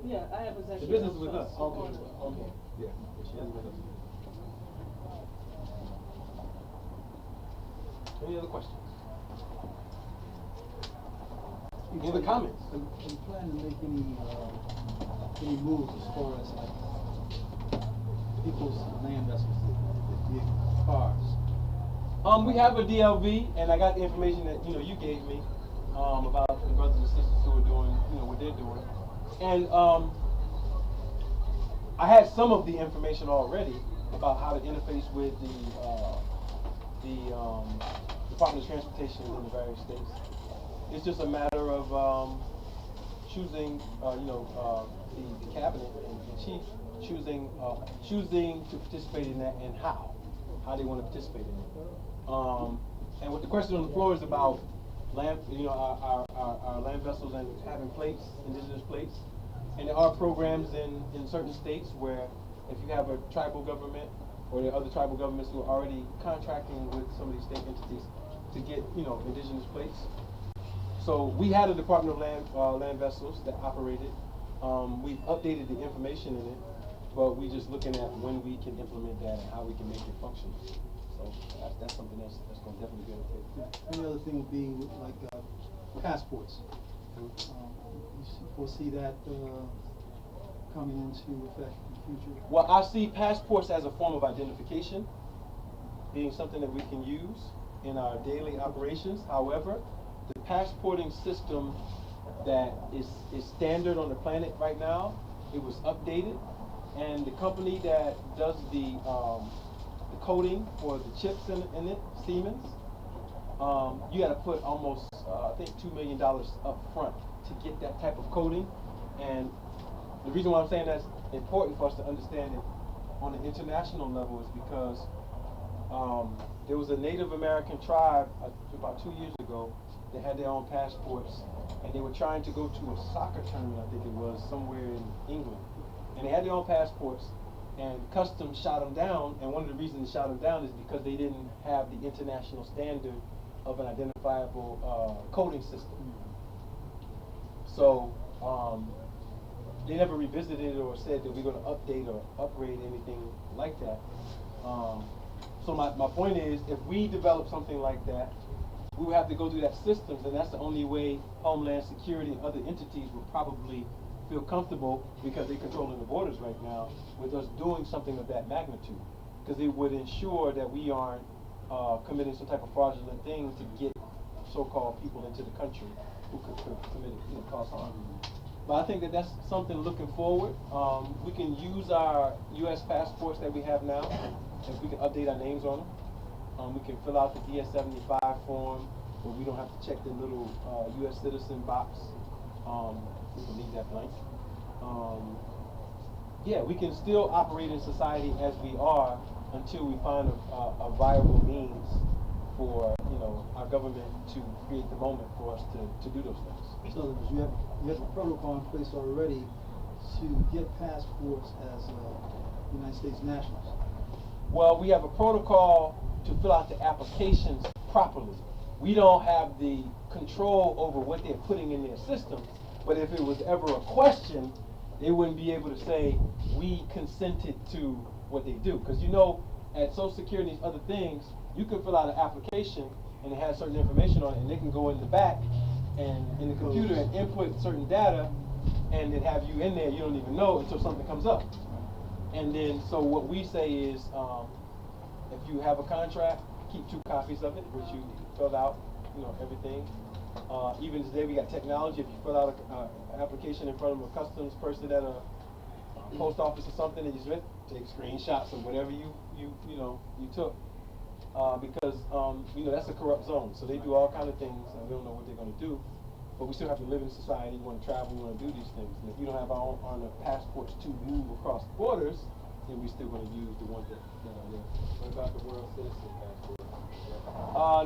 Yeah, I have a Zakia The business L is with us. Trust. Okay, okay. Yeah, she has it with us. Any other questions? Any other comments? Do you plan to make any moves as far as like people's land vessels that get cars? We have a DLV, and I got the information that you gave me about the brothers and sisters who are doing what they're doing, and I had some of the information already about how to interface with the Department of Transportation in the various states. It's just a matter of choosing, the cabinet and the chief choosing to participate in that and how they want to participate in it. And what the question on the floor is about land, our land vessels and having plates, indigenous plates. And there are programs in certain states where if you have a tribal government or there are other tribal governments who are already contracting with some of these state entities to get, indigenous plates. So we had a Department of Land Vessels that operated. We've updated the information in it, but we're just looking at when we can implement that and how we can make it function. So that's something that's going to definitely benefit. Any other thing would be with, like passports. You foresee that coming into effect in the future? Well, I see passports as a form of identification, being something that we can use in our daily operations. However, the passporting system that is standard on the planet right now, it was updated, and the company that does the coding for the chips in it, Siemens, you got to put almost I think $2 million up front to get that type of coding. And the reason why I'm saying that's important for us to understand it on an international level is because There was a Native American tribe about 2 years ago that had their own passports, and they were trying to go to a soccer tournament, I think it was, somewhere in England. And they had their own passports, and customs shot them down, and one of the reasons they shot them down is because they didn't have the international standard of an identifiable coding system. So they never revisited it or said that we're going to update or upgrade anything like that. So my point is, if we develop something like that, we would have to go through that systems, and that's the only way Homeland Security and other entities would probably feel comfortable, because they're controlling the borders right now, with us doing something of that magnitude. Because it would ensure that we aren't committing some type of fraudulent thing to get so-called people into the country who could commit, cause harm. But I think that that's something looking forward. We can use our U.S. passports that we have now, and we can update our names on them. We can fill out the DS-75 form, where we don't have to check the little U.S. citizen box. We can leave that blank. Yeah, we can still operate in society as we are until we find a viable means for our government to create the moment for us to do those things. So you have a protocol in place already to get passports as United States nationals. Well, we have a protocol to fill out the applications properly. We don't have the control over what they're putting in their system, but if it was ever a question, they wouldn't be able to say, we consented to what they do. Because at Social Security and these other things, you can fill out an application and it has certain information on it, and they can go in the back and in the computer and input certain data, and then have you in there, you don't even know until something comes up. And then, so what we say is, if you have a contract, keep 2 copies of it, which you filled out, everything. Even today we got technology. If you fill out an application in front of a customs person at a post office or something, and you just take screenshots of whatever you took, because that's a corrupt zone. So they do all kind of things, and we don't know what they're going to do. But we still have to live in society. We want to travel. We want to do these things. And if we don't have our own passports to move across borders, then we're still going to use the ones that are there. What about the world citizen passport?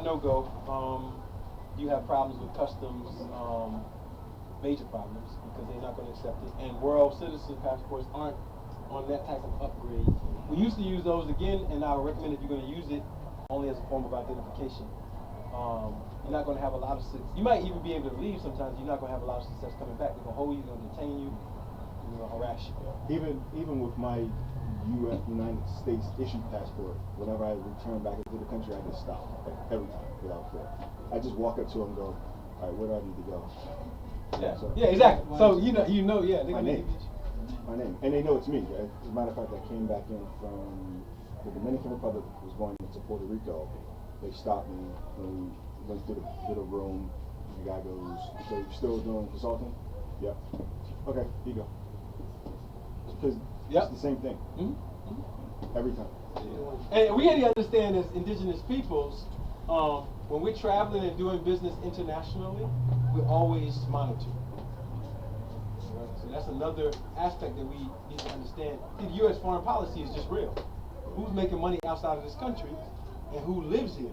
No go. You have problems with customs, major problems, because they're not going to accept it. And world citizen passports aren't on that type of upgrade. We used to use those again, and I would recommend if you're going to use it, only as a form of identification. You're not going to have a lot of success. You might even be able to leave sometimes. You're not going to have a lot of success coming back. They're going to hold you, they're going to detain you, they're going to harass you. Even with my United States issued passport, whenever I return back into the country, I get stopped every time without fail. I just walk up to them and go, all right, where do I need to go? Yeah, So, yeah, exactly. So yeah, they're my gonna name. My name, and they know it's me. As a matter of fact, I came back in from the Dominican Republic, was going into Puerto Rico. They stopped me when we went through the little room. The guy goes, "So you still doing consulting?" Yep. Okay, here you go. Because it's the same thing. Every time. And we had to understand as indigenous peoples, when we're traveling and doing business internationally, we're always monitored. Right? So that's another aspect that we need to understand. See, the U.S. foreign policy is just real. Who's making money outside of this country and who lives here?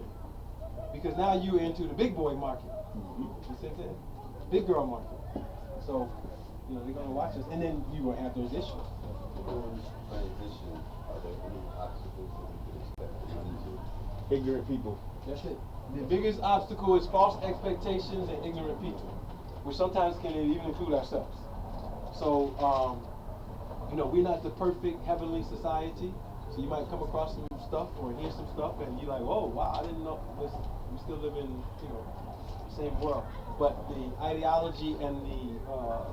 Because now you're into the big boy market. You see what I'm saying? Big girl market. So, they're going to watch us. And then you will have those issues. Transition, are there any obstacles that we can expect to run into? Ignorant people. That's it. The biggest obstacle is false expectations and ignorant people, which sometimes can even include ourselves. So, we're not the perfect heavenly society. So you might come across some stuff or hear some stuff, and you're like, "Oh, wow, I didn't know this." We still live in, the same world. But the ideology and the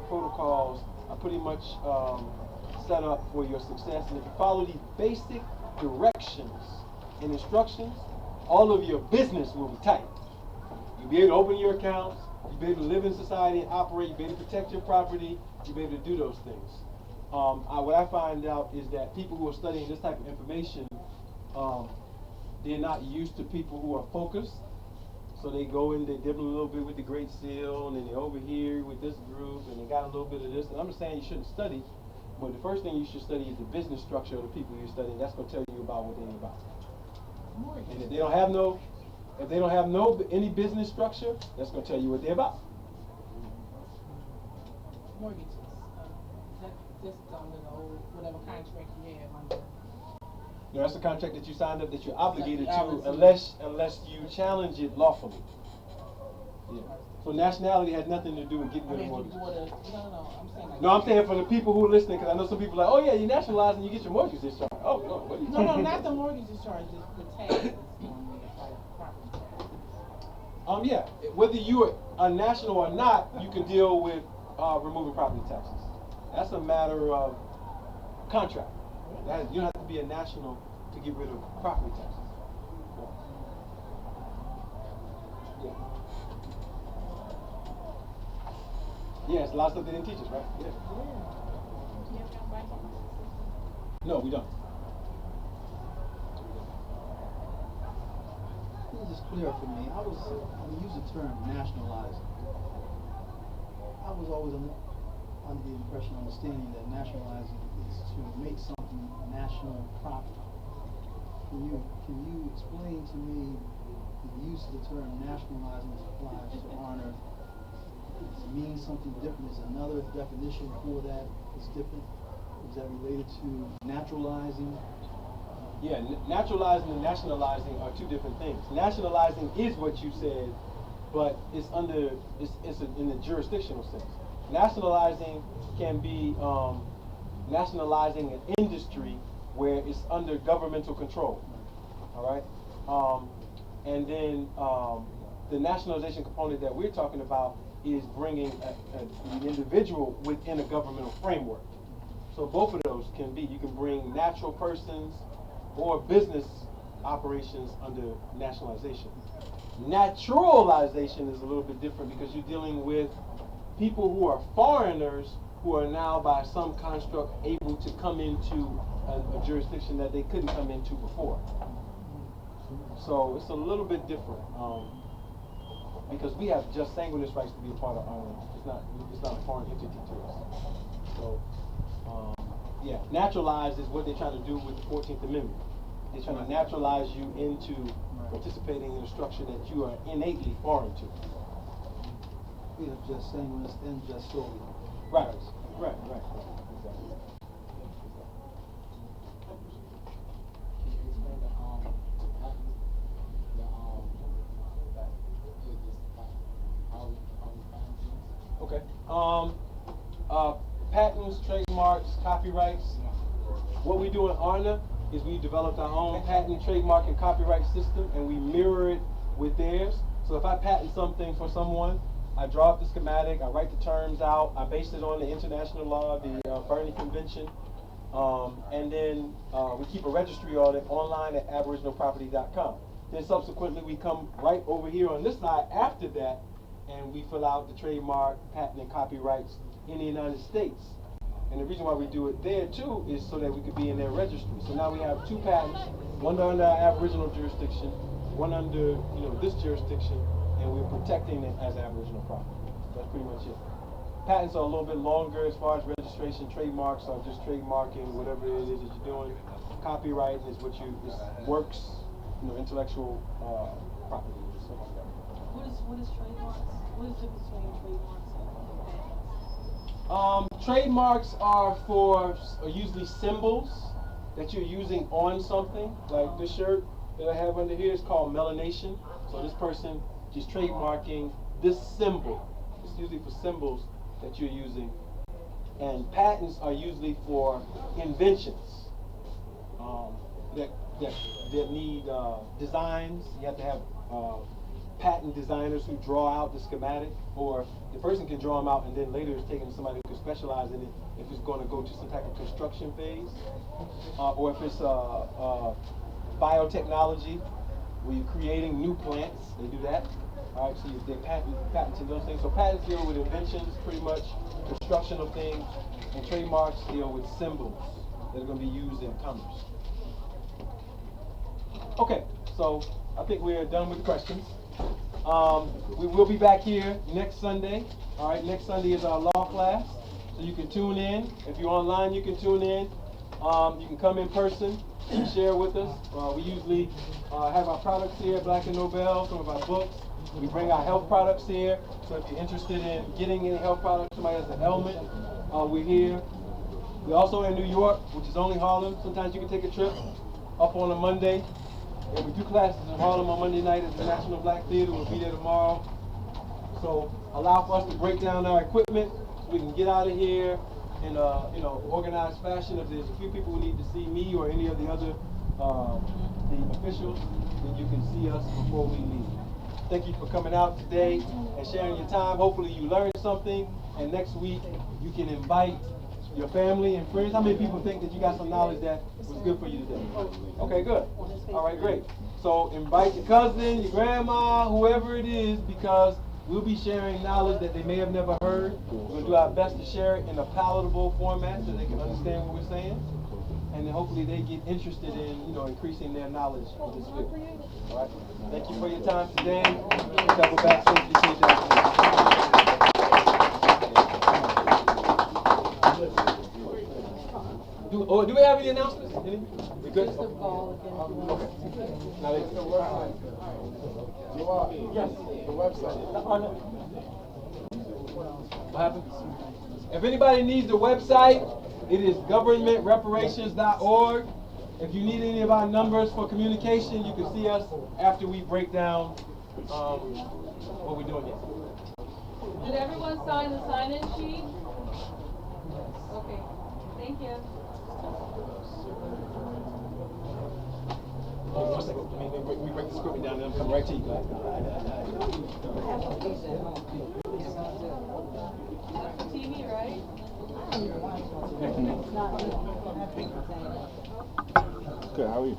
protocols are pretty much set up for your success. And if you follow these basic directions and instructions, all of your business will be tight. You'll be able to open your accounts, you'll be able to live in society and operate, you'll be able to protect your property, you'll be able to do those things. What I find out is that people who are studying this type of information, they're not used to people who are focused. So they go in, they dibble a little bit with the Great Seal, and then they're over here with this group, and they got a little bit of this. And I'm not saying you shouldn't study, but the first thing you should study is the business structure of the people you're studying. That's going to tell you about what they're about. And if they don't have any business structure, that's going to tell you what they're about. Mortgages. That's under the old, whatever contract you have under. No, that's the contract that you signed up that you're obligated Like to the unless you challenge it lawfully. Yeah. So nationality has nothing to do with getting rid of mortgages. I'm saying like. No, I'm saying for the people who are listening, because I know some people are like, oh yeah, you nationalize and you get your mortgage discharged. Oh no, what are you No, talking not about? the mortgage discharge, just the taxes on the like property tax. Yeah, whether you are national or not, you can deal with removing property taxes. That's a matter of contract. You don't have to be a national to get rid of property taxes. Yeah. Yeah, it's a lot of stuff they didn't teach us, right? Yeah. No, we don't. This is clear for me. When you use the term nationalizing, I was always under the impression, understanding that nationalizing is to make something national property. Can you explain to me the use of the term nationalizing as applies to honor? Does it mean something different? Is another definition for that is different? Is that related to naturalizing? Yeah, naturalizing and nationalizing are two different things. Nationalizing is what you said, but it's in the jurisdictional sense. Nationalizing can be nationalizing an industry where it's under governmental control. All right, and then the nationalization component that we're talking about is bringing an individual within a governmental framework. So both of those can be. You can bring natural persons or business operations under nationalization. Naturalization is a little bit different because you're dealing with people who are foreigners who are now by some construct able to come into a jurisdiction that they couldn't come into before. So it's a little bit different because we have just sanguineous rights to be a part of Ireland. It's not a foreign entity to us. So yeah, naturalized is what they're trying to do with the 14th Amendment. They're trying to naturalize you into participating in a structure that you are innately foreign to. We have just sanguineous and just solely. Right. Exactly. Okay. Patents, trademarks, copyrights. What we do in ARNA is we developed our own patent, trademark, and copyright system, and we mirror it with theirs. So if I patent something for someone, I draw up the schematic, I write the terms out, I base it on the international law, the Berne Convention, and then we keep a registry on it online at aboriginalproperty.com. Then subsequently we come right over here on this side after that, and we fill out the trademark, patent, and copyrights in the United States. And the reason why we do it there too is so that we could be in their registry. So now we have two patents, one under our Aboriginal jurisdiction, one under this jurisdiction, and we're protecting it as Aboriginal property. That's pretty much it. Patents are a little bit longer as far as registration. Trademarks are just trademarking whatever it is that you're doing. Copyright is works, intellectual property or something like that. What is trademarks? What is the difference between trademarks and patents? Trademarks are usually symbols that you're using on something. Like this shirt that I have under here is called melanation. So this person is trademarking this symbol. It's usually for symbols that you're using. And patents are usually for inventions that need designs. You have to have patent designers who draw out the schematic, or the person can draw them out and then later it's taken to somebody who can specialize in it if it's going to go to some type of construction phase, or if it's biotechnology where you're creating new plants, they do that. All right, so they're patenting those things. So patents deal with inventions, pretty much construction of things, and trademarks deal with symbols that are going to be used in commerce. Okay, so I think we're done with the questions. We will be back here next Sunday. All right, next Sunday is our law class, so you can tune in. If you're online, you can tune in. You can come in person. share with us. We usually have our products here, Black and Nobel, some of our books. We bring our health products here. So if you're interested in getting any health products, somebody has an ailment, we're here. We're also in New York, which is only Harlem. Sometimes you can take a trip up on a Monday. And we do classes in Harlem on Monday night at the National Black Theater. We'll be there tomorrow. So allow for us to break down our equipment so we can get out of here in a organized fashion. If there's a few people who need to see me or any of the other the officials, then you can see us before we leave. Thank you for coming out today and sharing your time. Hopefully you learned something, and next week you can invite your family and friends. How many people think that you got some knowledge that was good for you today? Okay, good. All right, great. So invite your cousin, your grandma, whoever it is, because we'll be sharing knowledge that they may have never heard. We're going to do our best to share it in a palatable format so they can understand what we're saying. And then hopefully they get interested in, increasing their knowledge in this field. All right. Thank you for your time today. Travel back safely to your destination. Do we have any announcements? Any? We good? Okay. Now Yes, the website. What happened? If anybody needs the website, it is governmentreparations.org. If you need any of our numbers for communication, you can see us after we break down what we're doing here. Did everyone sign the sign-in sheet? Okay, thank you. One second. We break this equipment down and I'm coming right to you. TV, right? Good, how are you?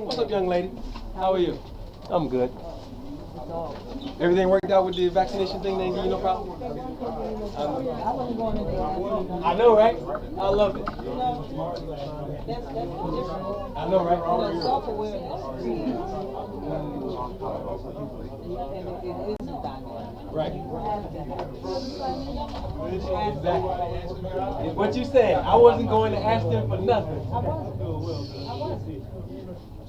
What's up, young lady? How are you? I'm good. Everything worked out with the vaccination thing? They didn't give you no problem? I know, right? I love it. I know, right? Right. Exactly. It's what you said. I wasn't going to ask them for nothing. I wasn't.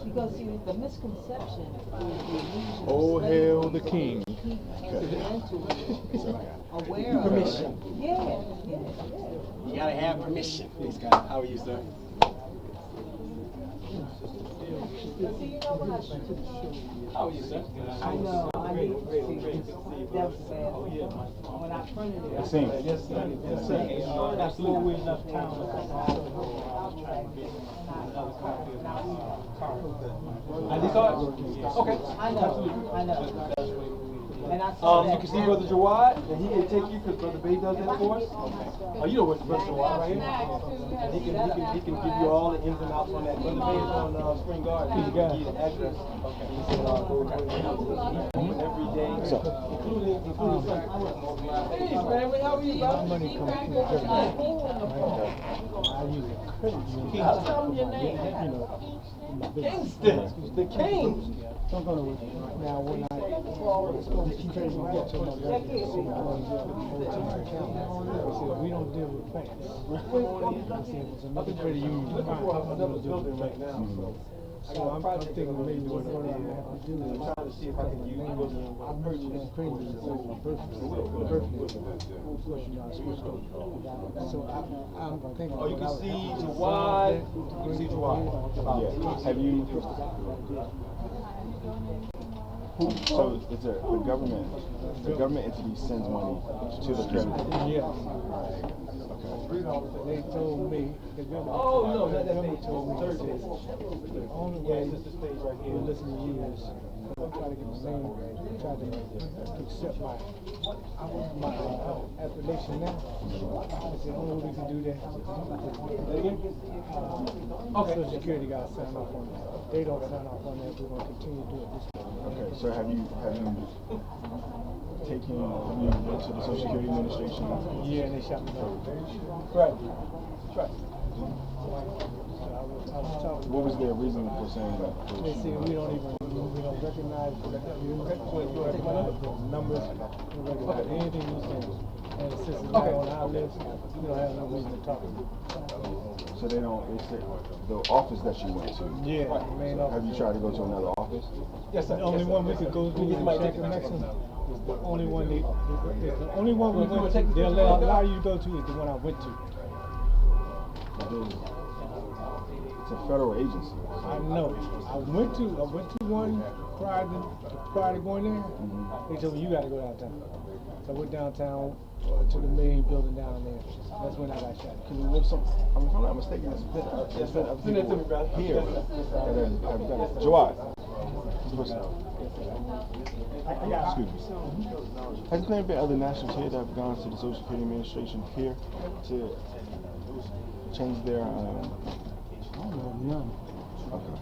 Because see, the misconception is the illusion. Oh, hail the king. Aware of Permission. Yeah. You gotta have permission. Thanks, guys. How are you, sir? How are you, sir? I know, I need to see that was bad. When I printed it, The same. Yes, sir. Yes, sir. Absolutely. We left town. ID cards? Okay. I know. And I you can see Brother Jawad, and he can take you because Brother Bay does that for us. Oh, you know what's Brother Jawad right here? And he can give you all the ins and outs on that. Brother Bay is on Spring Garden. He can give you the address. Okay. He said, every day, including Hey, family, how are you, brother? Money comes from the government. I use a credit union. I'll tell him your name. Kingston, the king. So I'm going to, now when I go to trade and get to my bank, I see we don't deal with banks. I see if it's another credit union, I'm going to deal with banks. So I'm thinking maybe what I'm going to have to do is trying to see if I can use it. I'm merging that credit union with my birthday. So I'm thinking. Oh, you can see Jawad. You can see Jawad. Yeah. Have you? So it's the government entity sends money to the credit union. Yeah. Okay. They told me the government. Oh no, not that government page. told me Third that page. the only Yeah, way it's just this page right to here. listen to you is try to get my name right, try to accept my application now. It's the only way we can do that. Social Security got to sign off on that. If they don't sign off on that, we're going to continue to do it this way. Okay. So have you taken you went to the Social Security Administration? Yeah, and they shot me down. Right. That's right. What was their reason for saying that? They say we don't recognize the numbers, we don't recognize anything you say. And since it's not on our list, we don't have no reason to talk about it. So they don't, it's the office that you went to. Yeah, the main office. Have you tried to go to another office? Yes, sir. The only one we could go to is the connection. The only one they, the only one we went to, they'll allow you to go to is the one I went to. It's a federal agency. I know. I went to one prior to going there. They told me you got to go downtown. So I went downtown to the main building down there. That's when I got shot. If I'm not mistaken, it's been here. Jawad. Excuse me. Has there been other nationals here that have gone to the Social Security Administration here to change their? None. Okay.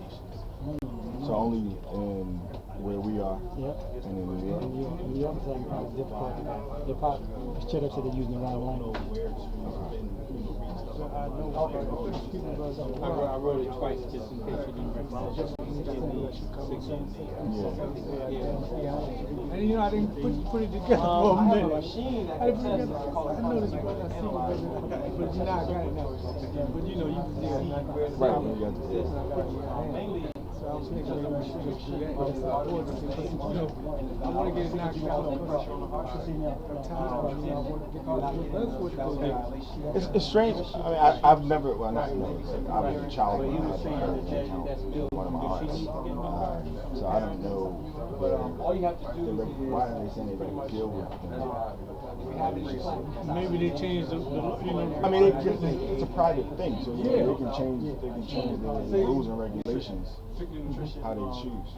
So only in where we are. Yep. And in New York. New York is difficult. Your pop check up to the using the wrong language. I wrote it twice just in case you didn't recognize it. And you know, I didn't put it together for a minute. I didn't put it together. I noticed it, but I see it, but you know, I got it now. But you know, you can see it. Right. You got this. So I was thinking maybe we should just do that. You know, I want to get it knocked out. It's strange. I mean, I've never, well, not never, I was a child when I had to count one of my aunts. So I don't know why are they saying they don't deal with maybe they changed the you know. I mean, it's a private thing, so they can change the rules and regulations how they choose.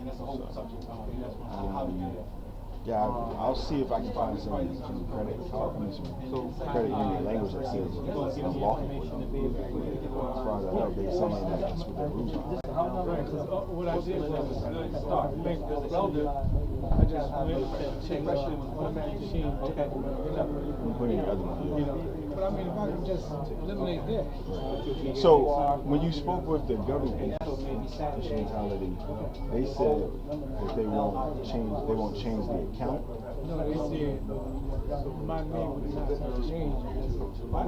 So, I'll see if I can find some credit, some credit union language that says unlawful. As far as I know, they're saying that that's what the rules are. Right, because what I did was I just went and checked automatic machine. Put in the other one. You know, but I mean, if I could just eliminate that. So when you spoke with the government Nationality, they said that they won't change the account. No, they said my name would not change. Right,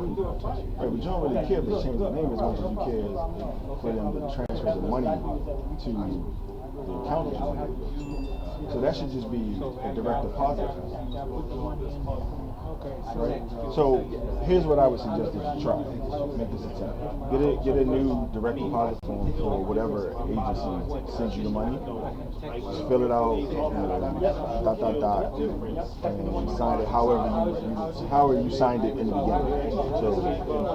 but you don't really care if they change the name as much as you care for them to transfer the money to the account. So that should just be a direct deposit. Right? So here's what I would suggest that you try. Make this attempt. Get a new direct deposit form for whatever agency sends you the money. Just fill it out, and sign it however you signed it in the beginning. So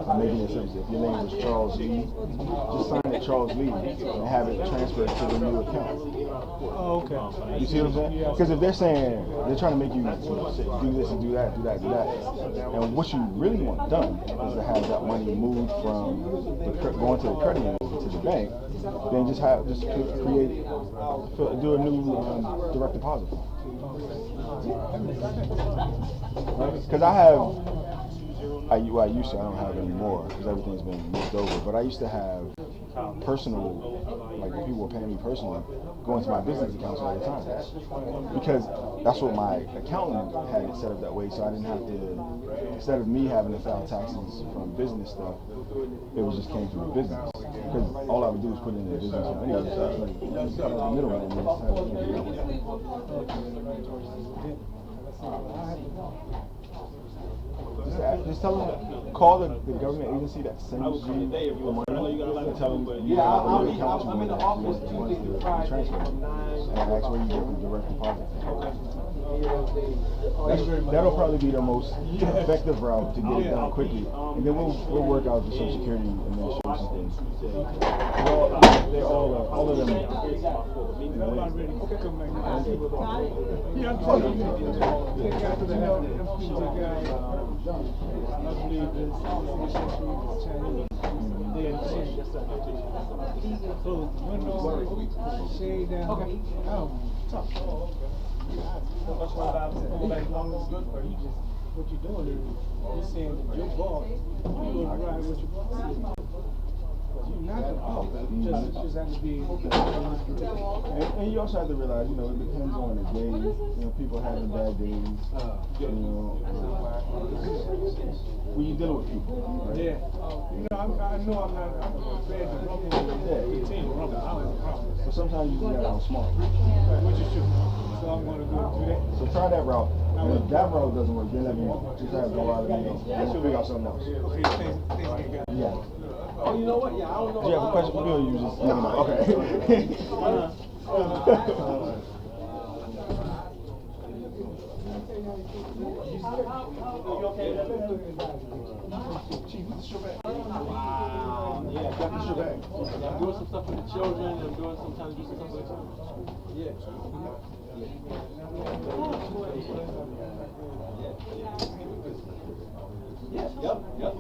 I'm making it simple. If your name was Charles Lee, just sign it Charles Lee and have it transferred to the new account. Oh, okay. You see what I'm saying? Because if they're saying they're trying to make you do this and do that, and what you really want done is to have that money moved from going to the credit union to the bank, then just do a new direct deposit. Because I used to, I don't have anymore because everything's been moved over, but I used to have personal, like when people were paying me personally, going to my business accounts all the time. Because that's what my accountant had it set up that way, so I didn't have to, instead of me having to file taxes from business stuff, it was just came through the business. Because all I would do is put in the business from anyway, so it's like the middleman. Just tell them, call the government agency that sends you the money and tell them you have a new account you want to transfer and ask where you get the direct deposit. That'll probably be the most effective route to get it done quickly, and then we'll work out the Social Security Administration thing. All of them. What you're doing is you're saying that your boss, you override what your boss says. Not the bulk, just have to be. And you also have to realize, you know, it depends on the day. You know, people having bad days. You know, when you're dealing with people. Right? Yeah. You know, I know I'm not. I'm prepared to rumble with the team. Rumble. I don't have a problem. But sometimes you gotta outsmart. Which is true. So I'm gonna go through that. So try that route. And if that route doesn't work, then let me know. Just have to go out and we'll figure out something else. Okay, things get better. Yeah. Oh, you know what? Yeah, I don't know. Do you have a question for me or you just let me know? Okay. Wow. Yeah, got the sugar. I'm doing some stuff for the children. I'm doing some trying to do some stuff for the children. Yeah. Yeah. Yep. Yeah.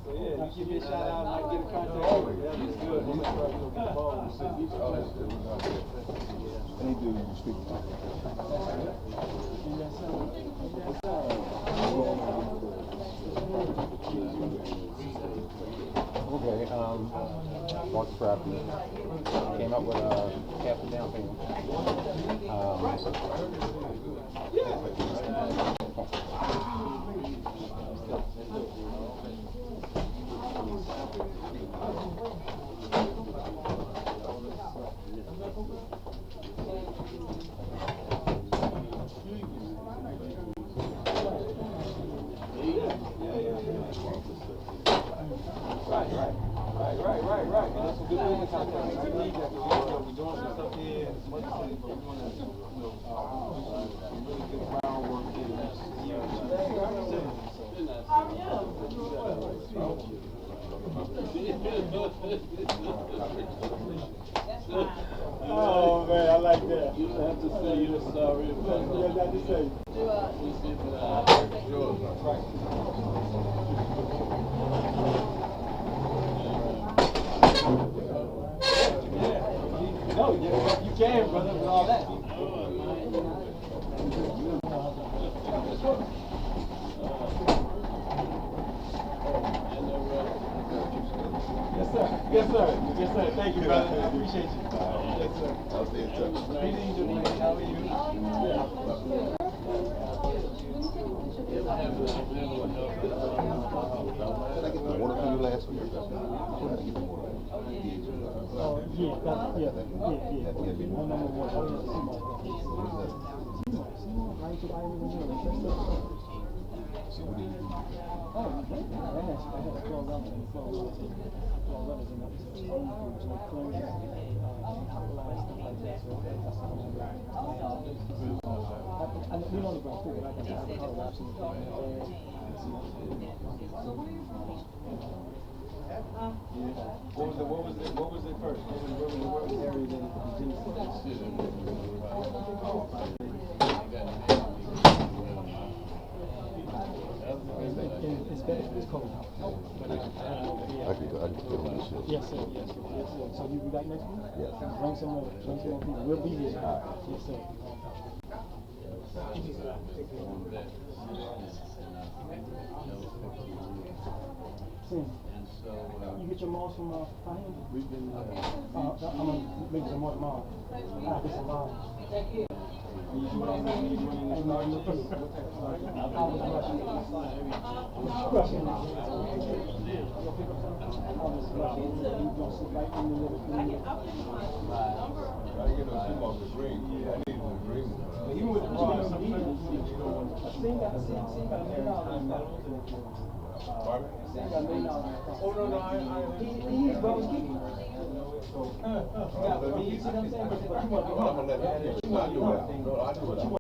So yeah, you give me a shout out, I might get a contact. Yeah, that's good. Any dude you speak to. Okay, bought the property, came up with half the down payment. Right. And that's some good business contact. We need that. We're doing some stuff here in Smart City, but we want to, some really good groundwork here. Oh man, I like that. You don't have to say you're sorry. You got to say. No, you can, brother, with all that. Yes, sir. Thank you, brother. I appreciate you. Yes, sir. I'll stay in touch. How are you? Did I get the water from you last week? What was it first? What was the area that It's cold now. I can go on this shit. Yes, sir. So you be back next week? Yes. Bring some more people. We'll be here. Yes, sir. You get your moss from Fahim? We've been I'm gonna make some more tomorrow. I'll get some moss. Even with the rock, I'm gonna let him. I do it.